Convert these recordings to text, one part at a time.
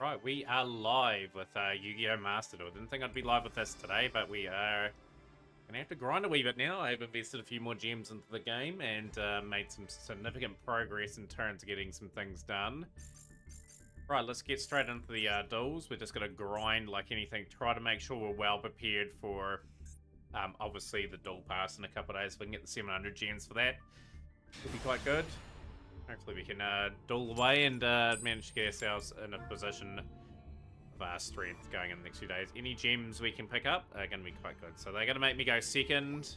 Right, we are live with Yu-Gi-Oh! Master Duel. Didn't think I'd be live with this today, but we are gonna have to grind a wee bit now. I've invested a few more gems into the game and made some significant progress in terms of getting some things done. Right, let's get straight into the duels. We're just gonna grind like anything. Try to make sure we're well prepared for, obviously, the duel pass in a couple of days. If we can get the 700 gems for that, it'll be quite good. Hopefully we can duel away and manage to get ourselves in a position of strength going in the next few days. Any gems we can pick up are going to be quite good. So they're going to make me go second.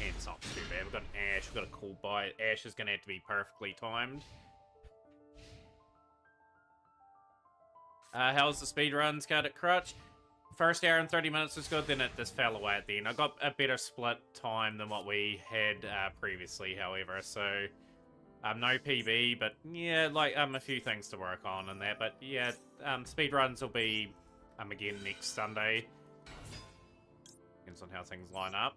And it's not too bad. We've got an Ash, we've got a cool buy. Ash is going to have to be perfectly timed. How's the speed run, Scarlet Crutch? First hour and 30 minutes was good, then it just fell away at the end. I got a better split time than what we had previously, however, so no PB, but yeah, like a few things to work on and that. But yeah, speed runs will be again next Sunday. Depends on how things line up.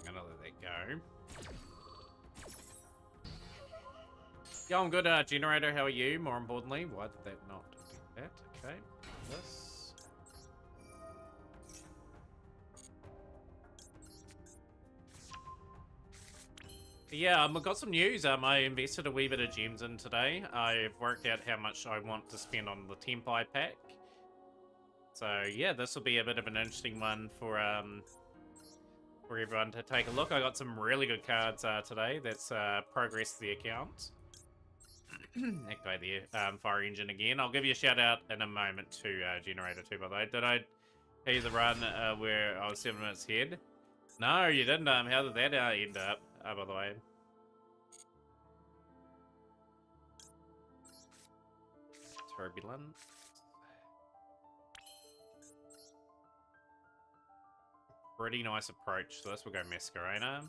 I'm gonna let that go. Yeah, I'm good, Generator. How are you? More importantly, why did that not do that? Okay, this. Yeah, I've got some news. I invested a wee bit of gems in today. I've worked out how much I want to spend on the Tempai pack. So yeah, this will be a bit of an interesting one for everyone to take a look. I got some really good cards today. That's progress the account. Activate the fire engine again. I'll give you a shout out in a moment to Generator 2, by the way. Did I tell you the run where I was 7 minutes ahead? No, you didn't. How did that end up, by the way? Turbulent. Pretty nice approach. So this will go Masquerena.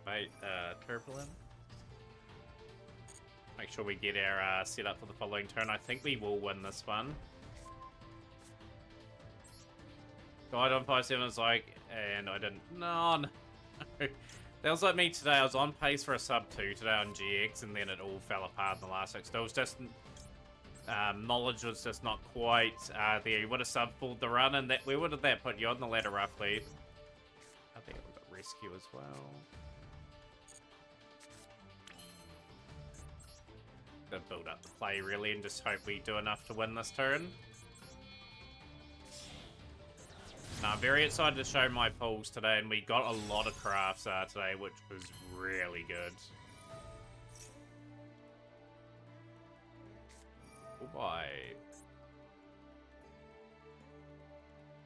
Wait, Turbulent. Make sure we get our set up for the following turn. I think we will win this one. Died on 5-7 was like, and I didn't. No. That was like me today. I was on pace for a sub 2 today on GX, and then it all fell apart in the last 6. There was just knowledge was just not quite there. You would have sub pulled the run, and that where did that put you on the ladder roughly? I think we've got rescue as well. Gonna build up the play really and just hope we do enough to win this turn. Now, I'm very excited to show my pulls today, and we got a lot of crafts today, which was really good. Oh boy.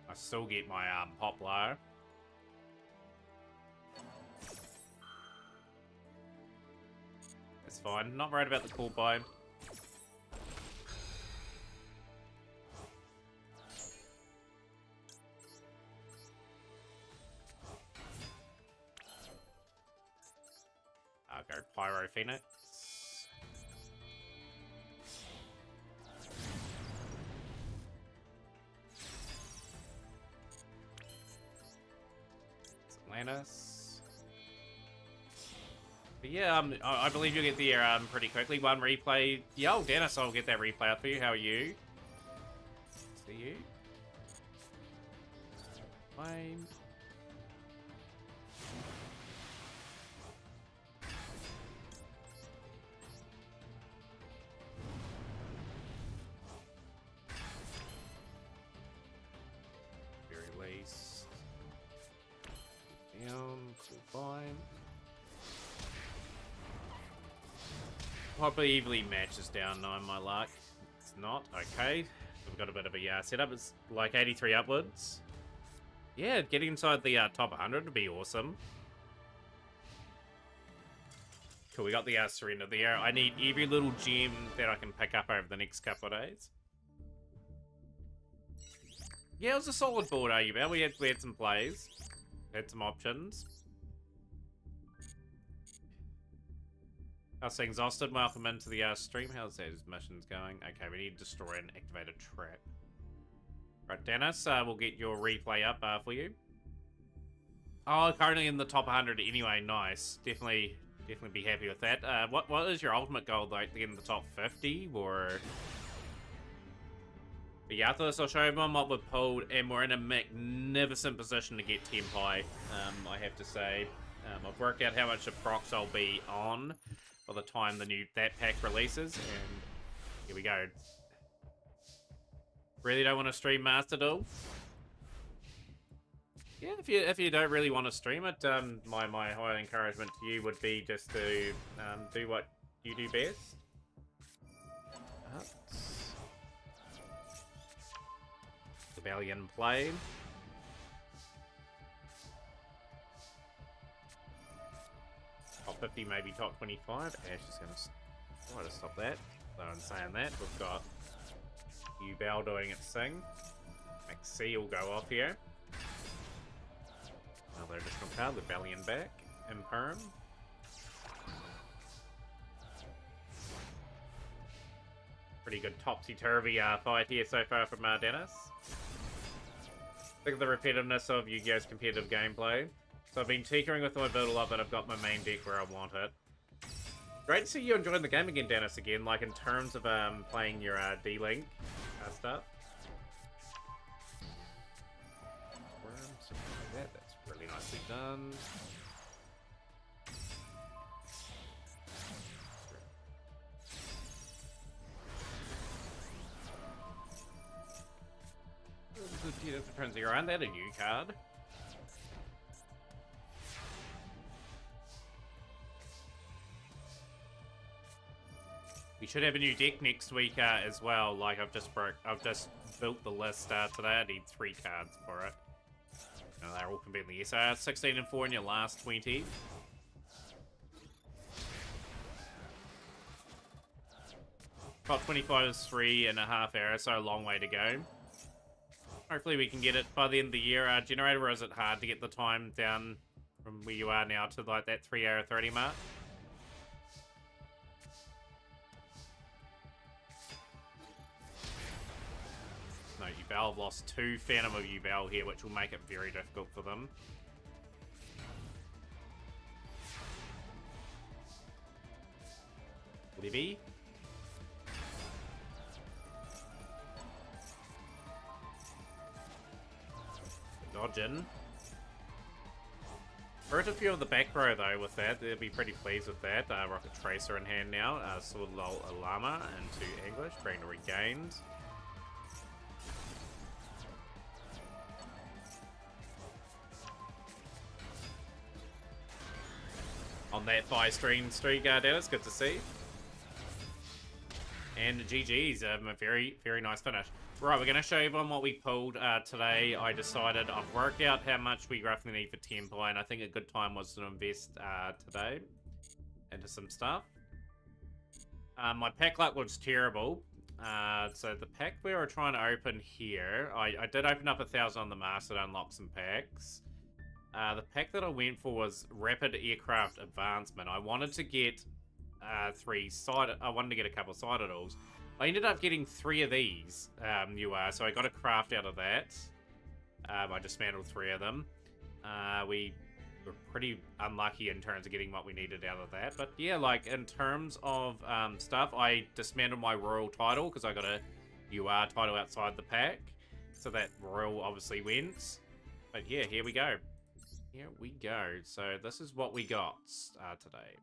I still get my Poplar. It's fine. Not worried about the cool buy. I'll go Pyro Phoenix. Atlantis. But yeah, I believe you'll get there pretty quickly. One replay. Yo, Dennis, I'll get that replay out for you. How are you? See you. Flame. Very least. Down to fine. Probably evenly matches down 9 my luck. It's not. Okay. I've got a bit of a setup. It's like 83 upwards. Yeah, getting inside the top 100 would be awesome. Cool, we got the Surrender there. I need every little gem that I can pick up over the next couple of days. Yeah, it was a solid board, Bell? We had some plays. Had some options. How's things, Austin? Welcome into the stream. How's those missions going? Okay, we need to destroy and activate a trap. Right, Dennis, we'll get your replay up for you. Oh, currently in the top 100 anyway. Nice. Definitely be happy with that. What is your ultimate goal, like, to get in the top 50, or... But yeah, after this, I'll show everyone what we've pulled, and we're in a magnificent position to get Tempai, I have to say. I've worked out how much of procs I'll be on by the time that pack releases, and here we go. Really don't want to stream Master Duel? Yeah, if you don't really want to stream it, my high encouragement to you would be just to do what you do best. Rebellion play. Top 50, maybe top 25. Ash is going to try to stop that. So I'm saying that. We've got Yubel doing its thing. Maxi will go off here. Another additional card, Rebellion back. Imperm. Pretty good topsy-turvy fight here so far from Dennis. Look at the repetitiveness of Yu-Gi-Oh's competitive gameplay. So I've been tinkering with my build a lot, but I've got my main deck where I want it. Great to see you enjoying the game again, Dennis, again, like in terms of playing your D-Link stuff. Something like that. That's really nicely done. Depends here. Aren't that a new card? We should have a new deck next week as well. Like I've just built the list today. I need 3 cards for it. They're all completely yes. 16 and 4 in your last 20. Top 25 is 3.5 hours, so a long way to go. Hopefully we can get it by the end of the year. Generator, or is it hard to get the time down from where you are now to like that 3 hour 30 mark? No, Yubel have lost 2 Phantom of Yubel here, which will make it very difficult for them. Libby. Dodging. Hurt a few of the back row though with that. They'll be pretty pleased with that. Rocket Tracer in hand now. Sword Lol Alama into English. Trying to regain. On that 5-stream streak, Dennis. Good to see. And GG's. A very, very nice finish. Right, we're going to show everyone what we pulled today. I decided I've worked out how much we roughly need for Tempai, and I think a good time was to invest today into some stuff. My pack luck was terrible. So the pack we were trying to open here, I did open up 1,000 on the master to unlock some packs. The pack that I went for was Rapid Aircraft Advancement. I wanted to get 3 sided. I wanted to get a couple of Citadels. I ended up getting 3 of these, so I got a craft out of that. I dismantled 3 of them. We were pretty unlucky in terms of getting what we needed out of that. But yeah, like in terms of stuff, I dismantled my Royal title because I got a UR title outside the pack. So that Royal obviously wins. But yeah, here we go. Here we go. So this is what we got today.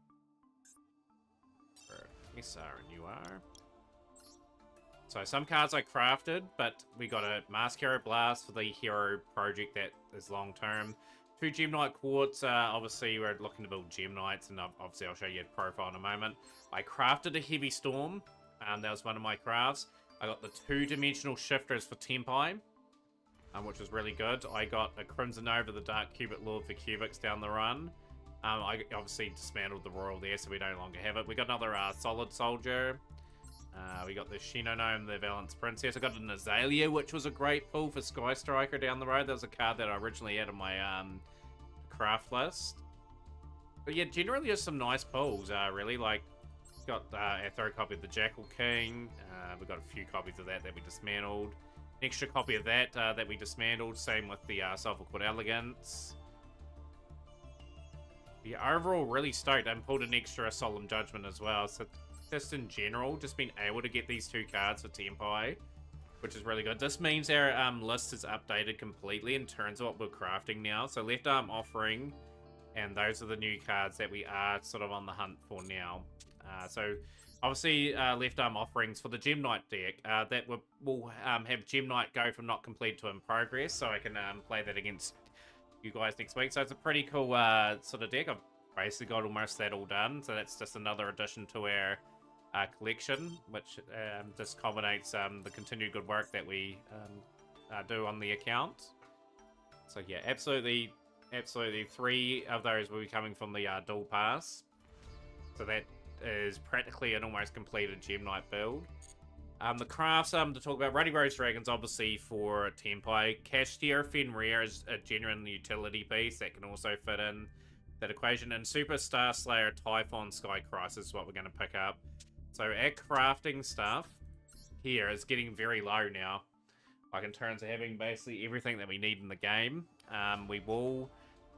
For SR and UR. So some cards I crafted, but we got a Masquerade Blast for the hero project that is long term. 2 Gem Knight Quartz. Obviously, we're looking to build Gem Knights, and obviously I'll show you a profile in a moment. I crafted a Heavy Storm. That was one of my crafts. I got the 2-dimensional shifters for Tempai, which was really good. I got a Crimson Nova, the Dark Cubit Lord for Cubics down the run. I obviously dismantled the Royal there, so we no longer have it. We got another Solid Soldier. We got the Shino Gnome, the Valence Princess. I got an Azalea, which was a great pull for Sky Striker down the road. That was a card that I originally had on my craft list. But yeah, generally just some nice pulls, really. Like, got our third copy of the Jackal King. We got a few copies of that we dismantled. An extra copy of that that we dismantled. Same with the Sulphur-Quid Elegance. Yeah, overall, really stoked. I pulled an extra Solemn Judgment as well. So just in general, just being able to get these 2 cards for Tempai, which is really good. This means our list is updated completely in terms of what we're crafting now. So Left Arm Offering, and those are the new cards that we are sort of on the hunt for now. So obviously, Left Arm Offerings for the Gem Knight deck, that will have Gem Knight go from not complete to in progress, so I can play that against you guys next week. So it's a pretty cool sort of deck. I've basically got almost that all done, so that's just another addition to our collection, which just culminates the continued good work that we do on the account. So yeah, absolutely 3 of those will be coming from the Dual Pass. So that is practically an almost completed Gem Knight build. The crafts to talk about, Ruddy Rose Dragons obviously for Tempai. Kashtira Fenrir is a genuine utility piece that can also fit in that equation. And Super Star Slayer Typhon Sky Crisis is what we're going to pick up. So our crafting stuff here is getting very low now. Like in terms of having basically everything that we need in the game. We will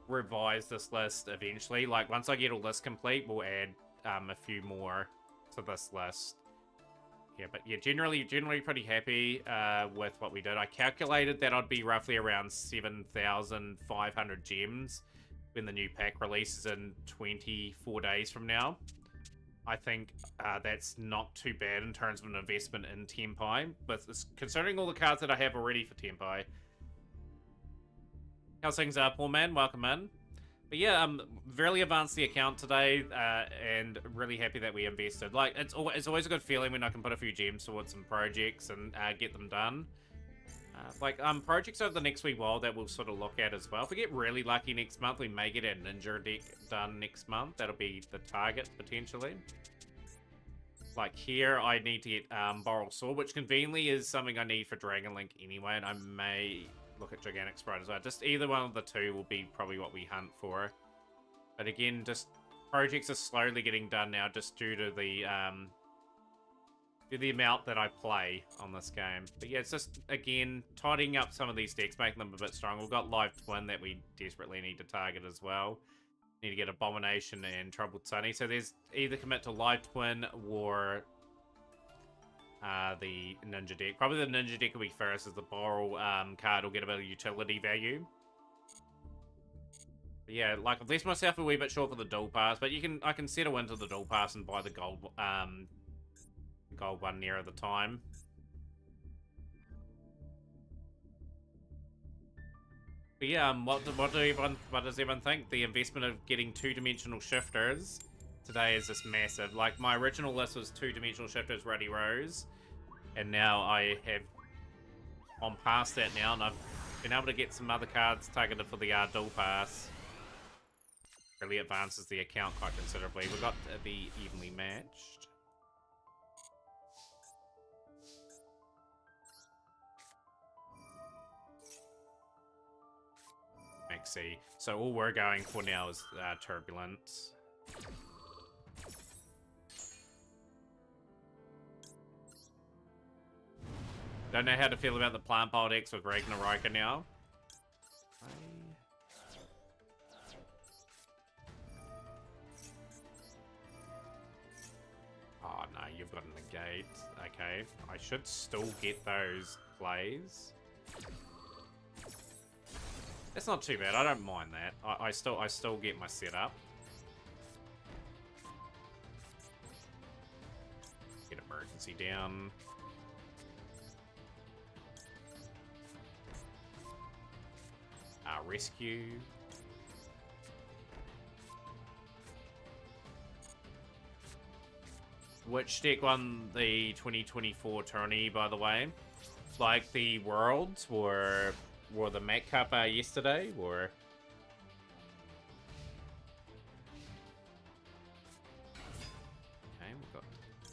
revise this list eventually. Like once I get all this complete, we'll add a few more to this list. Yeah, but yeah, generally pretty happy with what we did. I calculated that I'd be roughly around 7,500 gems when the new pack releases in 24 days from now. I think that's not too bad in terms of an investment in Tempai, but considering all the cards that I have already for Tempai. How's things, poor man? Welcome in. But yeah, really advanced the account today, and really happy that we invested. Like, it's always a good feeling when I can put a few gems towards some projects and get them done. Projects over the next wee while that we'll sort of look at as well. If we get really lucky next month, we may get a Ninja deck done next month. That'll be the target, potentially. Like here, I need to get Boral Sword, which conveniently is something I need for Dragon Link anyway, and I may look at Gigantic Sprite as well. Just either one of the two will be probably what we hunt for. But again, just projects are slowly getting done now just due to the amount that I play on this game. But yeah, it's just, again, tidying up some of these decks, making them a bit stronger. We've got Live Twin that we desperately need to target as well. Need to get Abomination and Troubled Sunny. So there's either commit to Live Twin or the Ninja deck. Probably the Ninja deck will be first, as the Boral card will get a bit of utility value. But yeah, like I've left myself a wee bit short for the Dual Pass, but I can settle into the Dual Pass and buy the gold one nearer the time. But yeah, what does everyone think? The investment of getting 2-dimensional shifters today is just massive. Like, my original list was 2-dimensional shifters, Ruddy Rose, and now I have on past that now, and I've been able to get some other cards targeted for the Dual Pass. Really advances the account quite considerably. We've got to be evenly matched. Maxi. So all we're going for now is Turbulence. Don't know how to feel about the Plant Pile decks with Ragnarok now. Oh no, you've got a negate. Okay, I should still get those plays. That's not too bad. I don't mind that. I still get my setup. Get emergency down. Rescue. which deck won the 2024 tourney, by the way. Like the Worlds or the Mac Cup yesterday, or... Okay, we've got...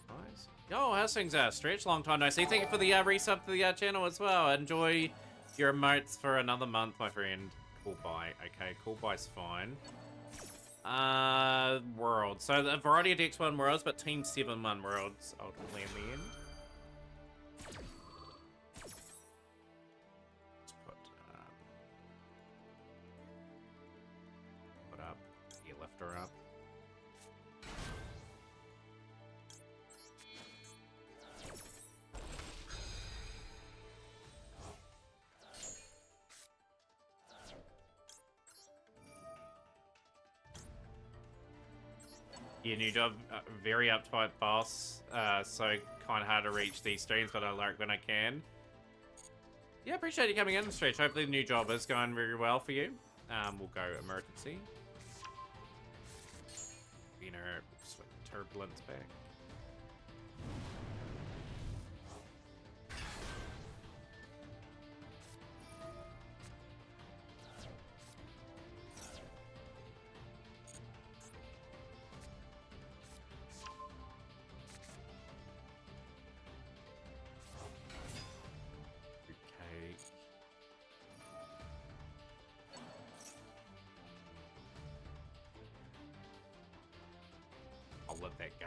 Nice. Yo, how's things Stretch? Long time no see. Thank you for the resub to the channel as well. Enjoy your emotes for another month, my friend. Cool buy. Okay, cool buy's fine. Worlds. So a variety of decks won Worlds, but Team 7 won Worlds ultimately in the end. Let's put up your lifter up. Yeah, new job, very uptight boss, so kind of hard to reach these streams, but I lurk when I can. Yeah, appreciate you coming in the Stretch. Hopefully the new job is going very well for you. We'll go emergency. Inner turbulence back. I'll let that go.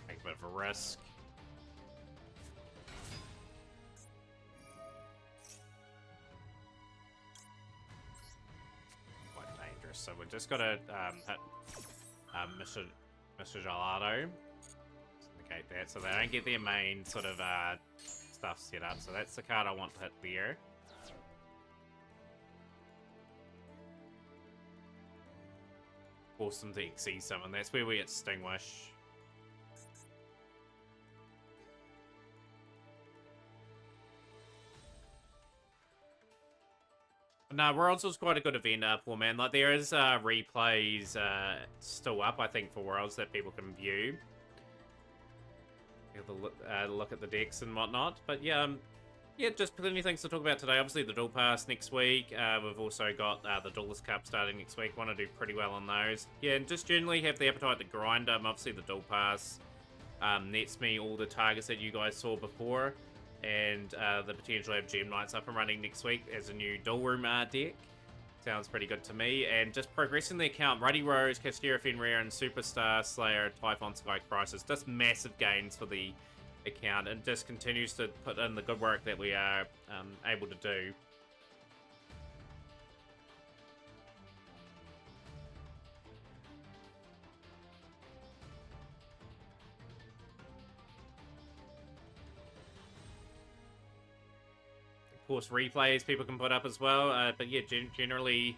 Take a bit of a risk. Quite dangerous. So we're just gotta hit Mr. Gelato. Negate that so they don't get their main sort of stuff set up. So that's the card I want to hit there. Force them to exceed summon. That's where we extinguish. No, Worlds was quite a good event, poor man. Like, there is replays still up, I think, for Worlds that people can view. You have a look at the decks and whatnot. But yeah, yeah, just plenty of things to talk about today. Obviously, the Duel Pass next week. We've also got the Duelist Cup starting next week. Want to do pretty well on those. Yeah, and just generally have the appetite to grind. Obviously, the Duel Pass nets me all the targets that you guys saw before. And the potential to have Gem Knights up and running next week as a new Duel Room deck. Sounds pretty good to me. And just progressing the account. Ruddy Rose, Castera Fenrir, and Superstar Slayer, Typhon Sky Crisis. Just massive gains for the account, and just continues to put in the good work that we are able to do. Of course, replays people can put up as well, but yeah, generally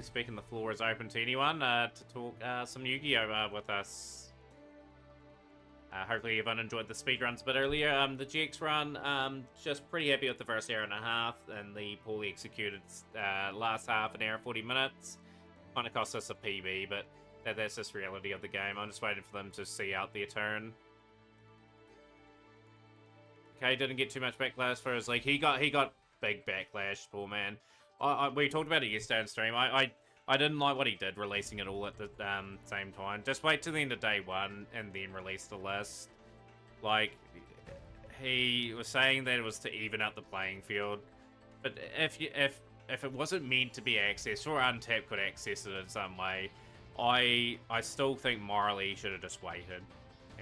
speaking, the floor is open to anyone to talk some Yu-Gi-Oh! With us. Hopefully everyone enjoyed the speedruns a bit earlier. The GX run, just pretty happy with the first hour and a half, and the poorly executed last half an hour 40 minutes. Kind of cost us a PB, but that's just reality of the game. I'm just waiting for them to see out their turn. Okay, didn't get too much backlash for his league. He got big backlash, poor man. We talked about it yesterday on stream. I didn't like what he did, releasing it all at the same time. Just wait till the end of day one and then release the list. Like, he was saying that it was to even out the playing field. But if it wasn't meant to be accessed, or Untap could access it in some way, I still think morally he should have just waited.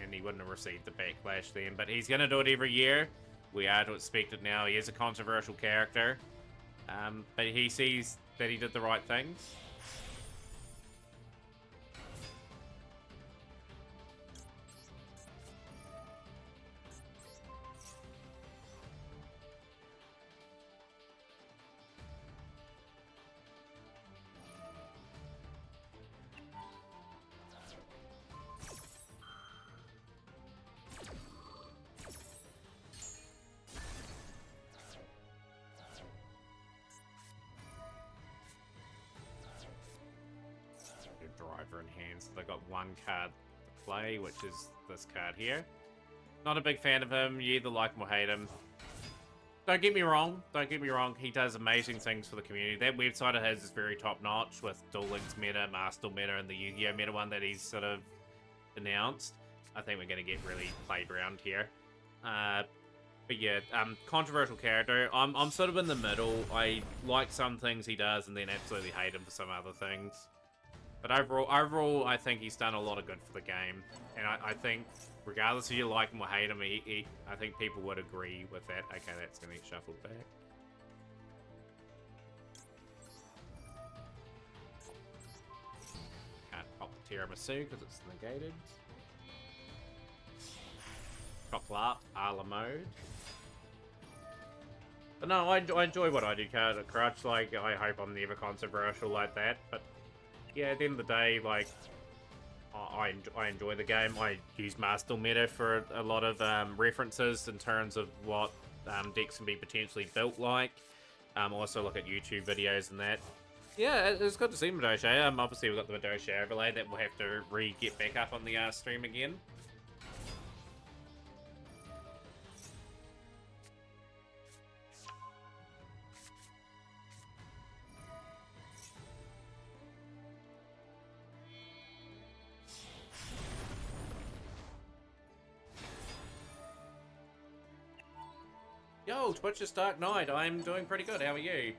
And he wouldn't have received the backlash then. But he's going to do it every year. We are to expect it now. He is a controversial character. But he sees that he did the right things. Driver in hand, so they got one card to play, which is this card here. Not a big fan of him. You either like him or hate him. Don't get me wrong. He does amazing things for the community. That website of his is very top-notch with Duel Links meta, Master Duel meta, and the Yu-Gi-Oh meta one that he's sort of announced. I think we're going to get really played around here. But yeah, controversial character. I'm sort of in the middle. I like some things he does and then absolutely hate him for some other things. But overall, I think he's done a lot of good for the game. And I think, regardless if you like him or hate him, I think people would agree with that. Okay, that's going to get shuffled back. Can't pop the tiramisu because it's negated. Chocolate a la mode. But no, I enjoy what I do, Crutch. Like, I hope I'm never controversial like that. But yeah, at the end of the day, like, I enjoy the game. I use Master Meta for a lot of references in terms of what decks can be potentially built like. Also look at YouTube videos and that. Yeah, it's good to see Madoshe. Obviously, we've got the Madoshe overlay that we'll have to get back up on the stream again. Yo, Twitch is Dark Knight. I'm doing pretty good. How are you?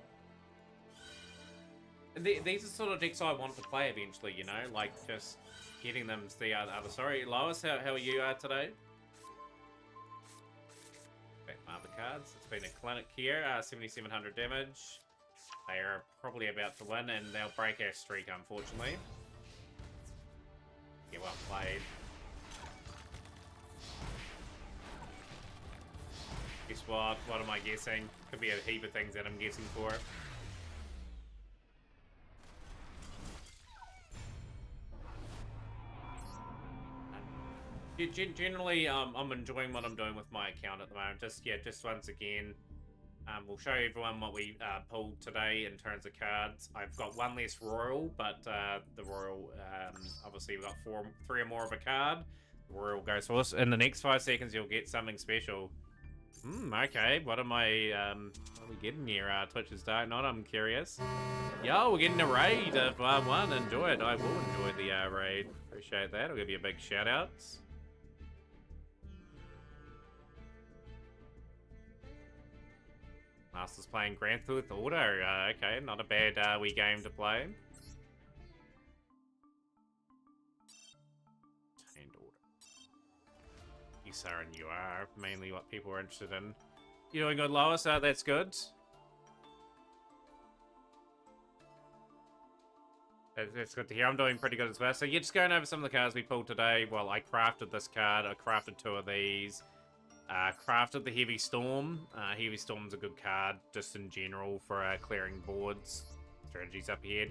These are sort of decks I want to play eventually, you know? Like, just getting them to the other... Sorry, Lois, how are you today? Back my other cards. It's been a clinic here. 7,700 damage. They are probably about to win, and they'll break our streak, unfortunately. Yeah, well played. Guess what? What am I guessing? Could be a heap of things that I'm guessing for. Generally, I'm enjoying what I'm doing with my account at the moment. Just once again, we'll show everyone what we pulled today in terms of cards. I've got one less Royal, but the Royal, obviously we've got three or more of a card. The Royal goes for us. In the next 5 seconds, you'll get something special. Okay, what are we getting here? Twitch is Dark Knight, I'm curious. Yo, we're getting a raid of one. Enjoy it. I will enjoy the raid. Appreciate that. I'll give you a big shout out. Master's playing Grand Theft Auto. Okay, not a bad wee game to play. Yes, Aaron, you are mainly what people are interested in. You doing good, Lois? That's good. That's good to hear. I'm doing pretty good as well. So yeah, just going over some of the cards we pulled today. Well, I crafted this card. I crafted 2 of these. Crafted the Heavy Storm. Heavy Storm's a good card, just in general, for clearing boards. Strategies up ahead.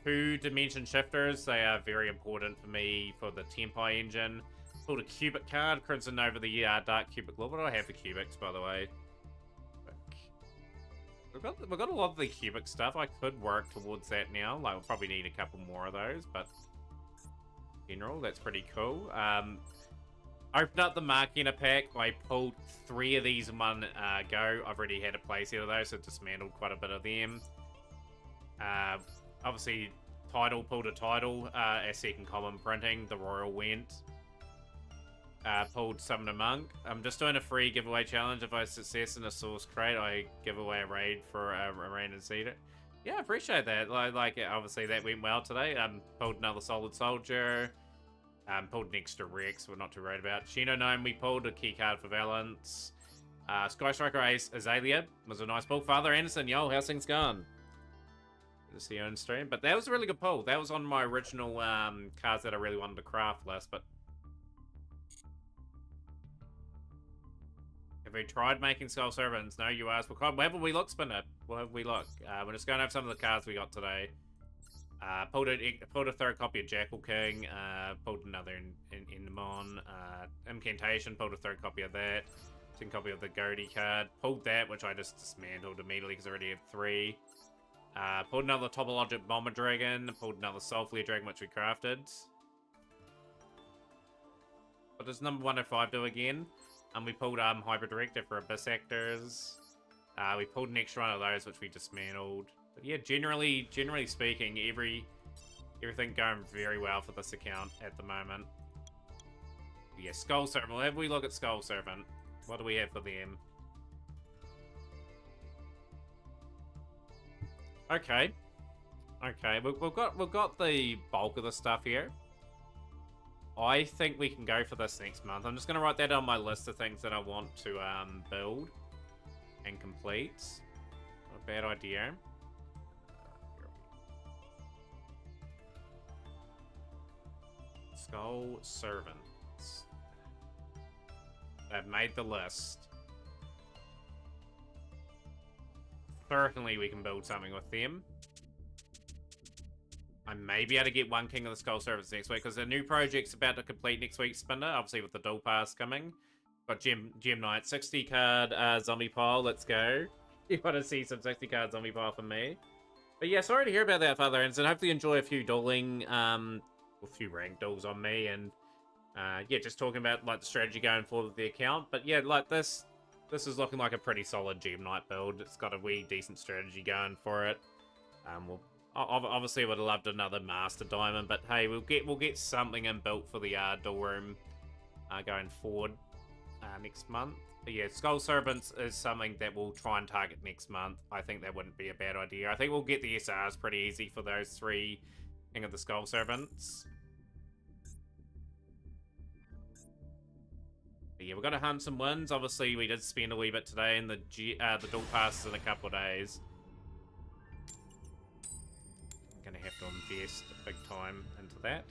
2 Dimension Shifters. They are very important for me for the Tempai engine. Pulled a Cubic card, Crimson over the Dark Cubic Lord. What do I have for Cubics, by the way? We've got a lot of the Cubic stuff. I could work towards that now. Like, we'll probably need a couple more of those, but in general, that's pretty cool. Opened up the Markina pack. I pulled 3 of these in one go. I've already had a playset of those, so dismantled quite a bit of them. Obviously, pulled a title as second common printing. The Royal went. Pulled Summon a Monk. I'm just doing a free giveaway challenge. If I success in a source crate, I give away a raid for a random seeder. Yeah, I appreciate that. Like obviously that went well today. Pulled another Solid Soldier. Pulled an extra Rex, we're not too worried about. Shino Gnome, we pulled a key card for Valence. Sky Striker Ace Azalea was a nice pull. Father Anderson, yo, how's things going? Good to see you on stream. But that was a really good pull. That was on my original cards that I really wanted to craft list, but have we tried making Skull Servants? No, you asked. Where have we looked, Spinner? Where have we looked? We're just going over some of the cards we got today. Pulled a 3rd copy of Jackal King. Pulled another Indemon. Incantation. Pulled a 3rd copy of that. 2nd copy of the Goaty card. Pulled that, which I just dismantled immediately because I already have 3. Pulled another Topologic Bomber Dragon. Pulled another Soulflare Dragon, which we crafted. What does number 105 do again? We pulled Hybrid Director for Abyss Actors. We pulled an extra one of those, which we dismantled. But yeah, generally speaking, everything going very well for this account at the moment. Yeah, Skull Servant. Well, have we look at Skull Servant? What do we have for them? Okay. Okay, we've got the bulk of the stuff here. I think we can go for this next month. I'm just going to write that on my list of things that I want to build and complete. Not a bad idea. Skull Servants. I've made the list. Certainly we can build something with them. I may be able to get one King of the Skull Servants next week, because the new project's about to complete next week, Spinner, obviously with the Dual Pass coming. Got Gem Knight, 60 card zombie pile, let's go. You want to see some 60 card zombie pile from me. But yeah, sorry to hear about that, Father Anderson. Hopefully you enjoy a few dueling, a few rank duels on me, and yeah, just talking about like the strategy going forward with the account. But yeah, like this is looking like a pretty solid Gem Knight build. It's got a wee decent strategy going for it. Obviously, I would have loved another Master Diamond, but hey, we'll get something inbuilt for the dual room going forward next month. But yeah, Skull Servants is something that we'll try and target next month. I think that wouldn't be a bad idea. I think we'll get the SRs pretty easy for those 3 King of the Skull Servants. But yeah, we've got to hunt some wins. Obviously, we did spend a wee bit today in the dual passes in a couple of days. Gonna have to invest big time into that.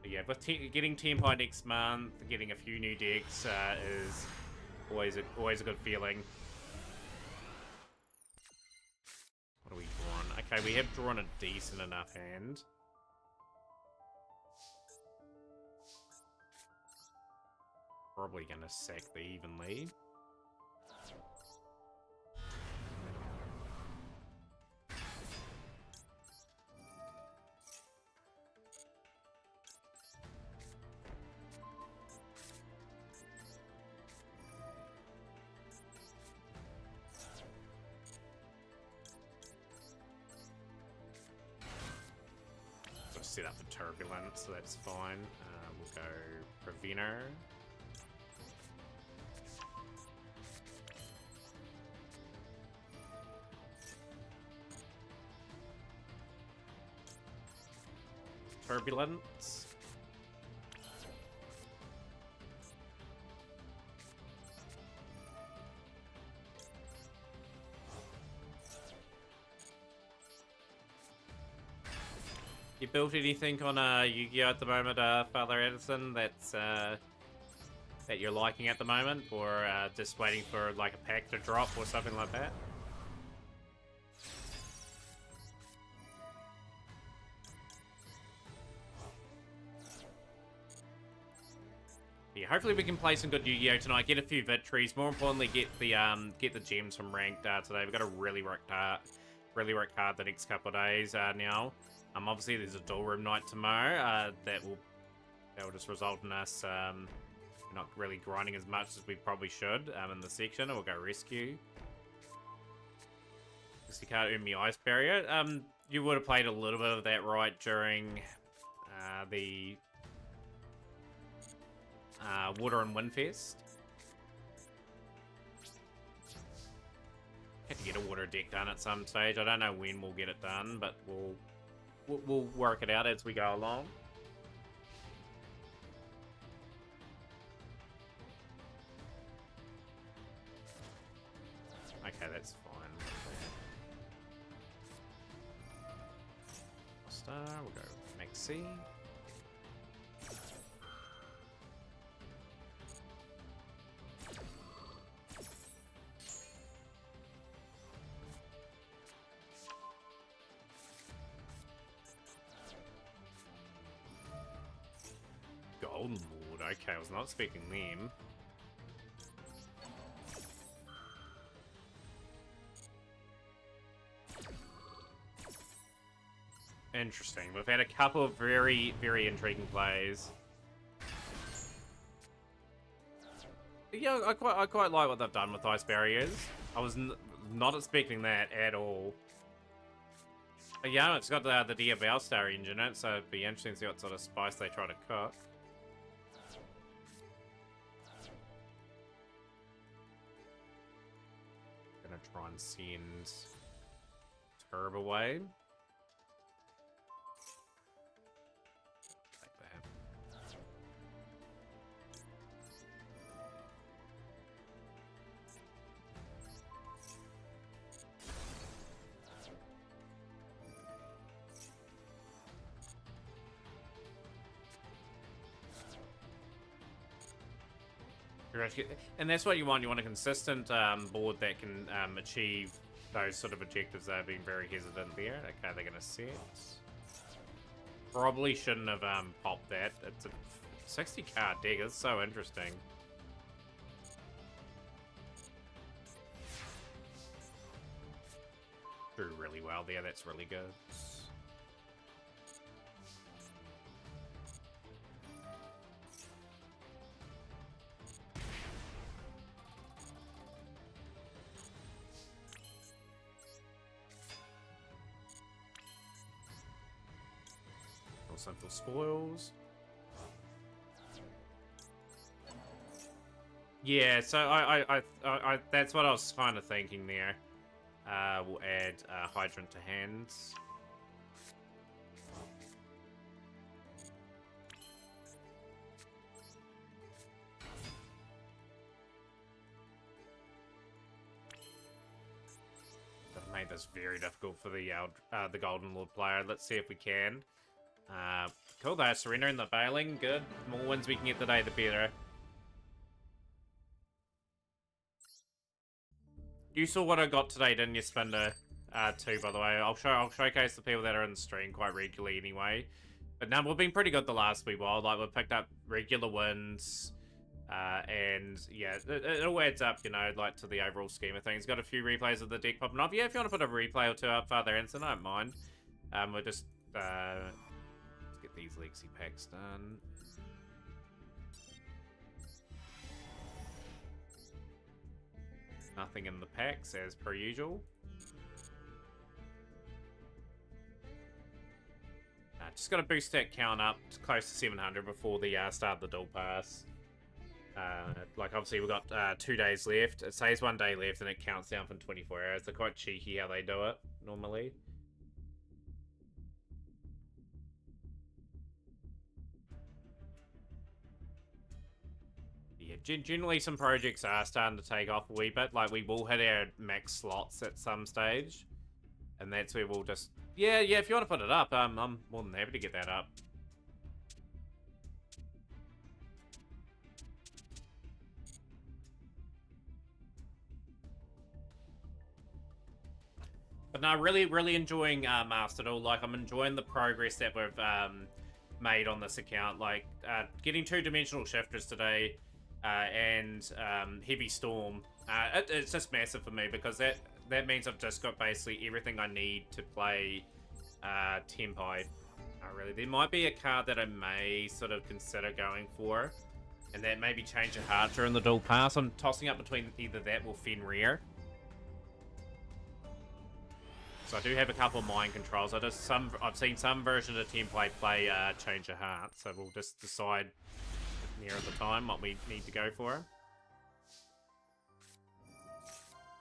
But yeah, with getting Tempai next month, getting a few new decks is always a good feeling. What are we drawn? Okay, we have drawn a decent enough hand. Probably gonna sack the Evenly. Set up for Turbulence, so that's fine. We'll go Preventer. Turbulence. You built anything on Yu-Gi-Oh at the moment, Father Edison, that's that you're liking at the moment, or just waiting for like a pack to drop or something like that? Yeah, hopefully we can play some good Yu-Gi-Oh tonight, get a few victories. More importantly, get the gems from ranked today. We've got to really work hard the next couple of days now. Obviously there's a dual room night tomorrow that will just result in us not really grinding as much as we probably should in the section. We'll go rescue. Because you can't earn me Ice Barrier. You would have played a little bit of that right during the Water and Windfest. Had to get a water deck done at some stage. I don't know when we'll get it done, but we'll work it out as we go along. Okay, that's fine. Star, we'll go Maxi. Golden Lord, okay, I was not expecting them. Interesting. We've had a couple of very, very intriguing plays. Yeah, I quite like what they've done with Ice Barriers. I was not expecting that at all. But yeah, it's got the Dia Bellstar engine in it, so it'd be interesting to see what sort of spice they try to cook. Gonna try and send Turb away. Like that. And that's what you want. You want a consistent board that can achieve those sort of objectives. They're being very hesitant there. Okay, they're going to set. Probably shouldn't have popped that. It's a 60 card deck. It's so interesting. Drew really well there. That's really good. Simple spoils. Yeah, so I that's what I was kind of thinking there. We'll add Hydrant to hands. That made this very difficult for the Golden Lord player. Let's see if we can. Cool, they're surrendering the bailing. Good. The more wins we can get today, the better. You saw what I got today, didn't you, Spinder? Too, by the way. I'll showcase the people that are in the stream quite regularly anyway. But no, we've been pretty good the last wee while. Like, we've picked up regular wins. And yeah, it all adds up, you know, like to the overall scheme of things. Got a few replays of the deck popping up. Yeah, if you want to put a replay or two up farther in, so I don't mind. We're just let's get these Legacy packs done. Nothing in the packs as per usual. Just got to boost that count up to close to 700 before the start of the dual pass. Like obviously we've got 2 days left. It says 1 day left and it counts down from 24 hours. They're quite cheeky how they do it normally. Yeah, generally some projects are starting to take off a wee bit. Like we will hit our max slots at some stage. And that's where we'll just... Yeah, if you want to put it up, I'm more than happy to get that up. But no, really enjoying Master Duel. Like, I'm enjoying the progress that we've made on this account. Like, getting 2-dimensional shifters today and Heavy Storm. It's just massive for me because that means I've just got basically everything I need to play Tenpai. Really, there might be a card that I may sort of consider going for, and that maybe Change of Heart during the dual pass. I'm tossing up between either that or Fenrir. So I do have a couple of mind controls. I've seen some version of Tenpai play Change of Heart, so we'll just decide near at the time what we need to go for.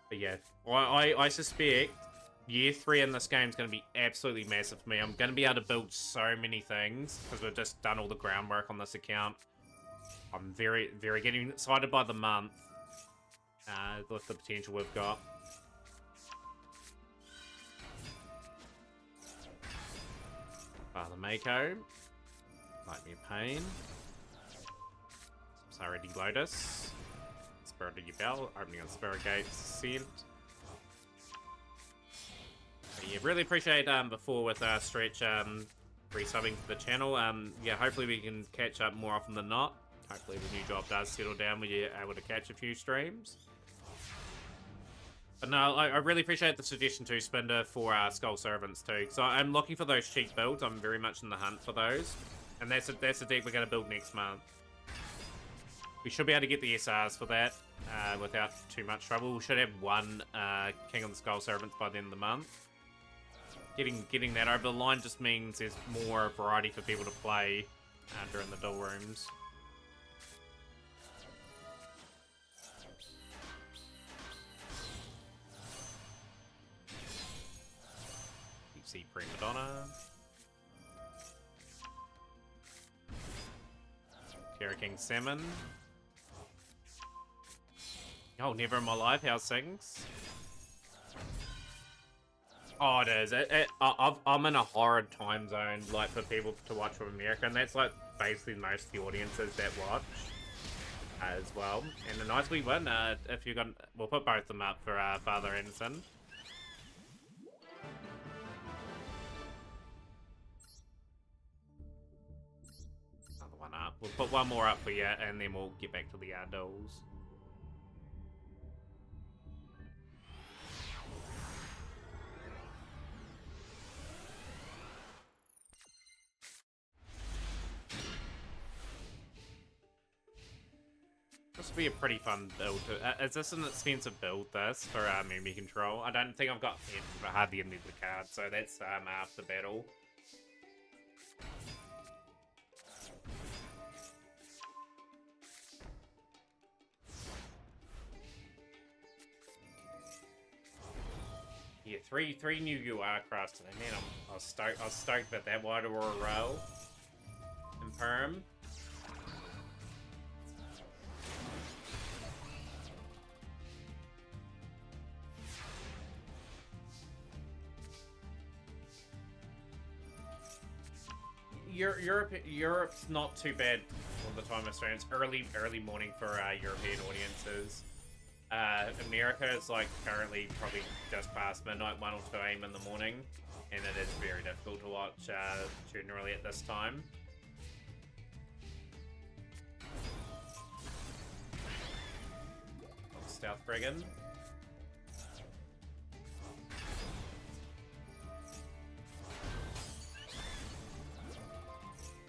But yeah, I suspect year 3 in this game is going to be absolutely massive for me. I'm going to be able to build so many things because we've just done all the groundwork on this account. I'm very getting excited by the month with the potential we've got. Father Mako might be a pain. Saradi Lotus. Spirit of Yubel, opening on Spirit Gates, Sent. Yeah, really appreciate before with Stretch resubbing to the channel. Yeah, hopefully we can catch up more often than not. Hopefully the new job does settle down when you're able to catch a few streams. But no, I really appreciate the suggestion too, Spinder, for Skull Servants too. So I'm looking for those cheap builds. I'm very much in the hunt for those. And that's a deck we're going to build next month. We should be able to get the SRs for that without too much trouble. We should have one King of the Skull Servants by the end of the month. Getting that over the line just means there's more variety for people to play during the duel rooms. Deep Sea Prima Donna. Terra King Salmon. Oh, never in my life. How's things? Oh, it is. I'm in a horrid time zone, like, for people to watch from America, and that's, like, basically most of the audiences that watch as well. And a nice wee win. If you're gonna, we'll put both of them up for Father Anderson. Another one up. We'll put one more up for you, and then we'll get back to the duels. This will be a pretty fun build. Is this an expensive build, this, for enemy control? I don't think I've got hardly any of the cards, so that's after battle. Yeah, three new UR crafts today. Man, I was stoked about that. Wide Aurora Rail and Perm. Europe's not too bad all the time, Australians. Early morning for European audiences. America is like currently probably just past midnight, 1 or 2 AM in the morning, and it is very difficult to watch generally at this time. Stealth Brigand.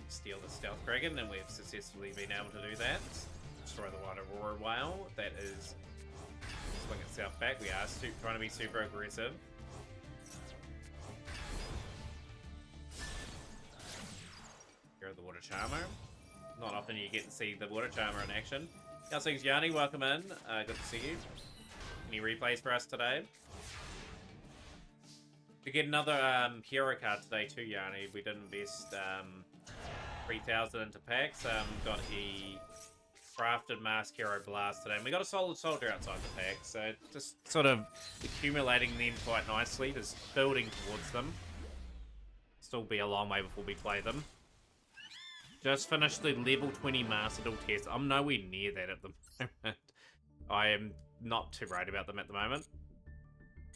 Steal the Stealth Brigand, and we've successfully been able to do that. Destroy the Wide Aurora Whale. That is swing itself back. We are trying to be super aggressive. Here the Water Charmer. Not often you get to see the Water Charmer in action. How's things, Yanni? Welcome in. Good to see you. Any replays for us today? To get another hero card today too, Yanni. We did invest 3,000 into packs. Got a crafted Mask Hero Blast today, and we got a Solid Soldier outside the pack, so just sort of accumulating them quite nicely, just building towards them. Still be a long way before we play them. Just finished the level 20 Master Duel test. I'm nowhere near that at the moment. I am not too worried about them at the moment.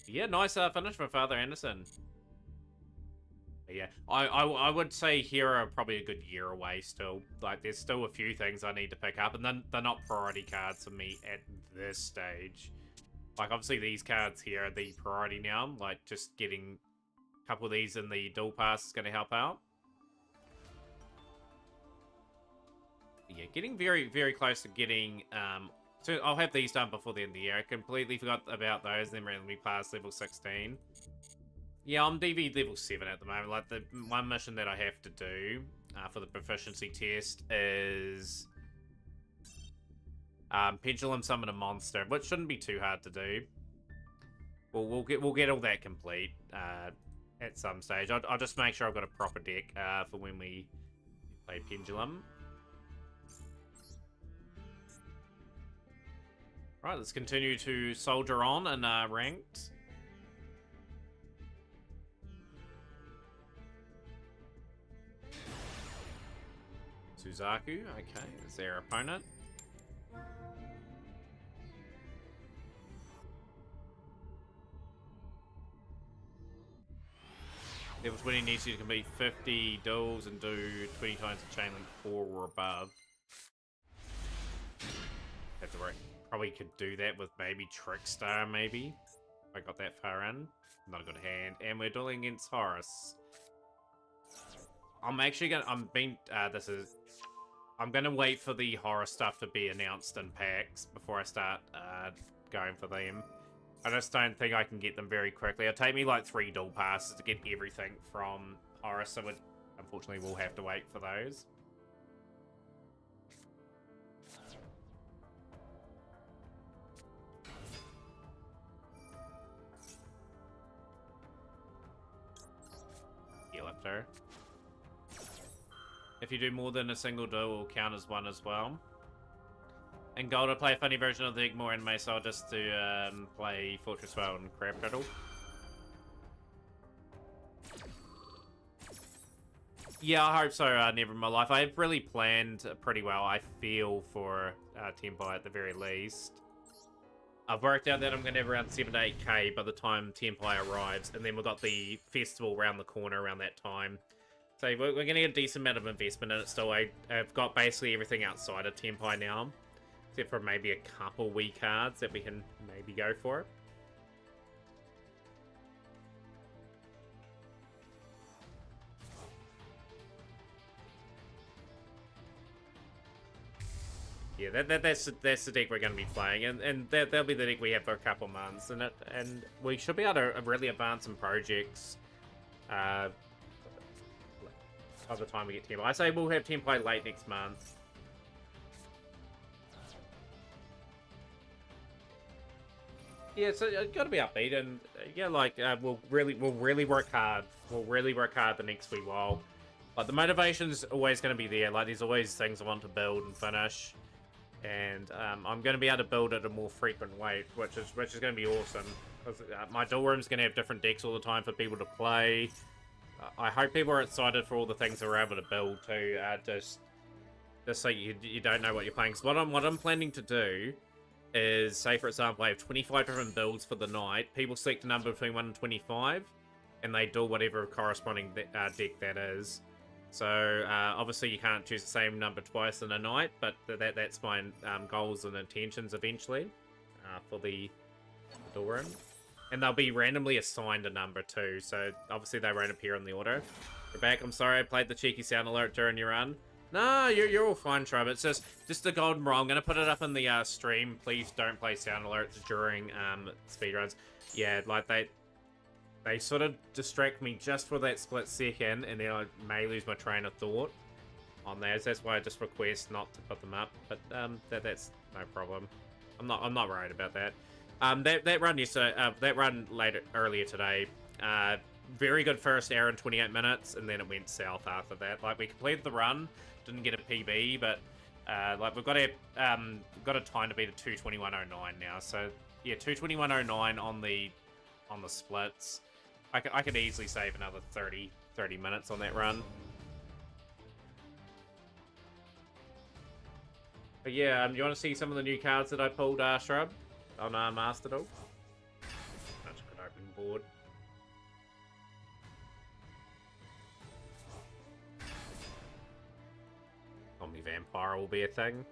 Yeah, nice finish for Father Anderson. Yeah, I would say Hero are probably a good year away still. Like, there's still a few things I need to pick up, and then they're not priority cards for me at this stage. Like, obviously these cards here are the priority now. Like, just getting a couple of these in the dual pass is going to help out. Yeah, getting very, very close to getting... so I'll have these done before the end of the year. I completely forgot about those, then randomly past level 16. Yeah, I'm DV level 7 at the moment. Like, the one mission that I have to do for the proficiency test is Pendulum Summon a Monster, which shouldn't be too hard to do. We'll get all that complete at some stage. I'll just make sure I've got a proper deck for when we play Pendulum. Right, let's continue to soldier on and ranked. Suzaku, okay, is their opponent. Level 20 needs you to complete 50 duels and do 20 times the chain link 4 or above. That's right. Probably could do that with maybe Trickstar, maybe. If I got that far in. Not a good hand. And we're dueling against Horus. I'm actually gonna, I'm gonna wait for the horror stuff to be announced in packs before I start going for them. I just don't think I can get them very quickly. It'll take me like 3 dual passes to get everything from horror, so unfortunately we'll have to wait for those. Lifter. If you do more than a single duel, it will count as one as well. And gold, I play a funny version of the Igmore Anime, so I'll just do play Fortress Well and Crab Battle. Yeah, I hope so, Never in my life. I've really planned pretty well, I feel, for Tenpai at the very least. I've worked out that I'm going to have around 7 to 8k by the time Tenpai arrives, and then we've got the festival around the corner around that time. So we're going to get a decent amount of investment in it still. I've got basically everything outside of Tenpai now, except for maybe a couple Wii cards that we can maybe go for. Yeah, that's the deck we're going to be playing, and that'll be the deck we have for a couple months, and we should be able to really advance some projects by the time we get Tenpai. I say we'll have Tenpai late next month. Yeah, so got to be upbeat, and yeah, like we'll really work hard. We'll really work hard the next wee while. Like the motivation's always going to be there. Like there's always things I want to build and finish. And I'm going to be able to build at a more frequent rate, which is going to be awesome. Because my duel room's going to have different decks all the time for people to play. I hope people are excited for all the things that we're able to build too. Just so you don't know what you're playing. Because what I'm planning to do is, say for example, I have 25 different builds for the night. People select a number between 1 and 25, and they duel whatever corresponding deck that is. So, obviously you can't choose the same number twice in a night, but that's my goals and intentions eventually for the duel room. And they'll be randomly assigned a number too, so obviously they won't appear in the order. Rebecca, I'm sorry I played the cheeky sound alert during your run. No, you're all fine, Trub. It's just the golden rule. I'm going to put it up in the stream. Please don't play sound alerts during speedruns. Yeah, like they sort of distract me just for that split second, and then I may lose my train of thought on those. That's why I just request not to put them up. But that's no problem. I'm not worried about that. That run yesterday, that run earlier today, very good first hour and 28 minutes, and then it went south after that. Like we completed the run, didn't get a PB, but like we've got a time to beat a 2:21.09 now. So yeah, 2:21.09 on the splits. I could easily save another 30 minutes on that run. But yeah, you want to see some of the new cards that I pulled, Shrub, on Master Duel? That's a good opening board. Zombie Vampire will be a thing.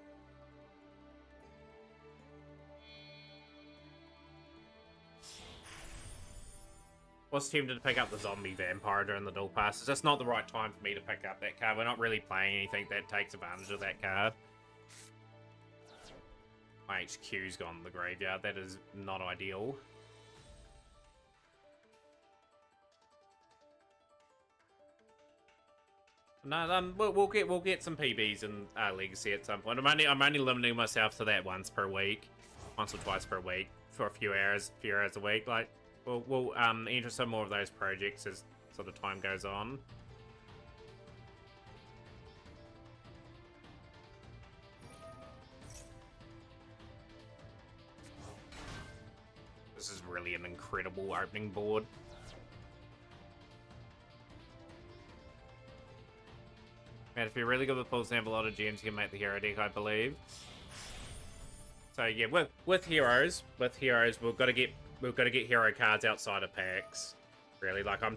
Was tempted to pick up the Zombie Vampire during the duel pass. It's just not the right time for me to pick up that card. We're not really playing anything that takes advantage of that card. My HQ's gone to the graveyard. That is not ideal. No, we'll get some PBs in Legacy at some point. I'm only limiting myself to that once or twice per week for a few hours a week. Like we'll enter some more of those projects as sort of time goes on. This is really an incredible opening board. Man, if you're really good with pulls and have a lot of gems, you can make the hero deck, I believe. So yeah, with heroes, we've got to get hero cards outside of packs. Really, like I'm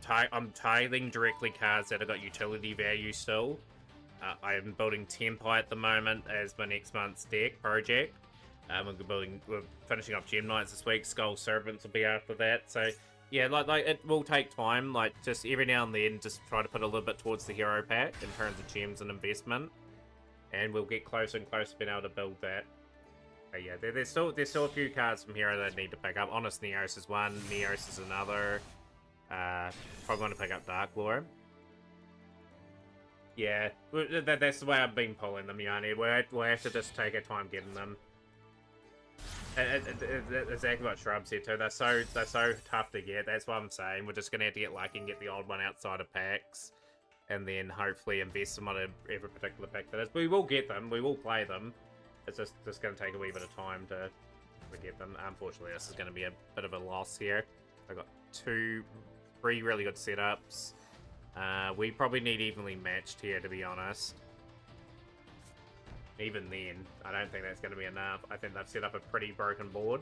tithing directly cards that have got utility value still. I am building Tenpai at the moment as my next month's deck project. We're finishing off Gem Knights this week. Skull Servants will be after that. So yeah, like it will take time. Like just every now and then, just try to put a little bit towards the hero pack in terms of gems and investment. And we'll get closer and closer to being able to build that. But yeah, there's still a few cards from Hero that I need to pick up. Honest Neos is one, Neos is another. Probably want to pick up Dark Lore. Yeah, that's the way I've been pulling them, Yanni. We'll have to just take our time getting them. Exactly what Shrub said too. They're so tough to get. That's what I'm saying. We're just gonna have to get lucky and get the odd one outside of packs, and then hopefully invest them on every particular pack that is. We will get them. We will play them. It's just gonna take a wee bit of time to get them. Unfortunately, this is gonna be a bit of a loss here. I got 3 really good setups. We probably need evenly matched here, to be honest. Even then, I don't think that's going to be enough. I think they've set up a pretty broken board.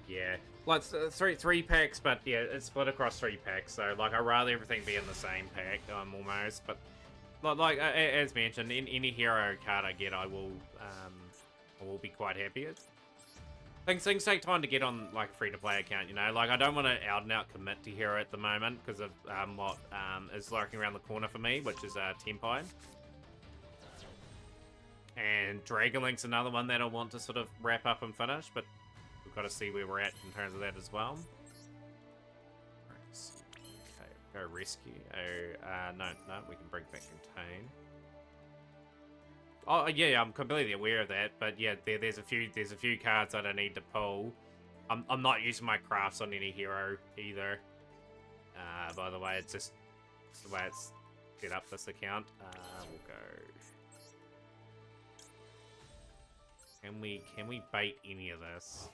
Yeah, like three packs, but yeah, it's split across 3 packs. So like, I'd rather everything be in the same pack, almost. But like as mentioned, in any hero card I get, I will be quite happy. Things take time to get on like a free-to-play account, you know. Like, I don't want to out and out commit to hero at the moment because of what is lurking around the corner for me, which is Tempine. And Dragonlink's another one that I want to sort of wrap up and finish, but we've got to see where we're at in terms of that as well. Okay, go rescue. No, we can bring back Contain. Oh yeah, I'm completely aware of that, but yeah, there's a few cards that I need to pull. I'm not using my crafts on any hero either. By the way, it's just the way it's set up this account. We'll go. Can we bait any of this?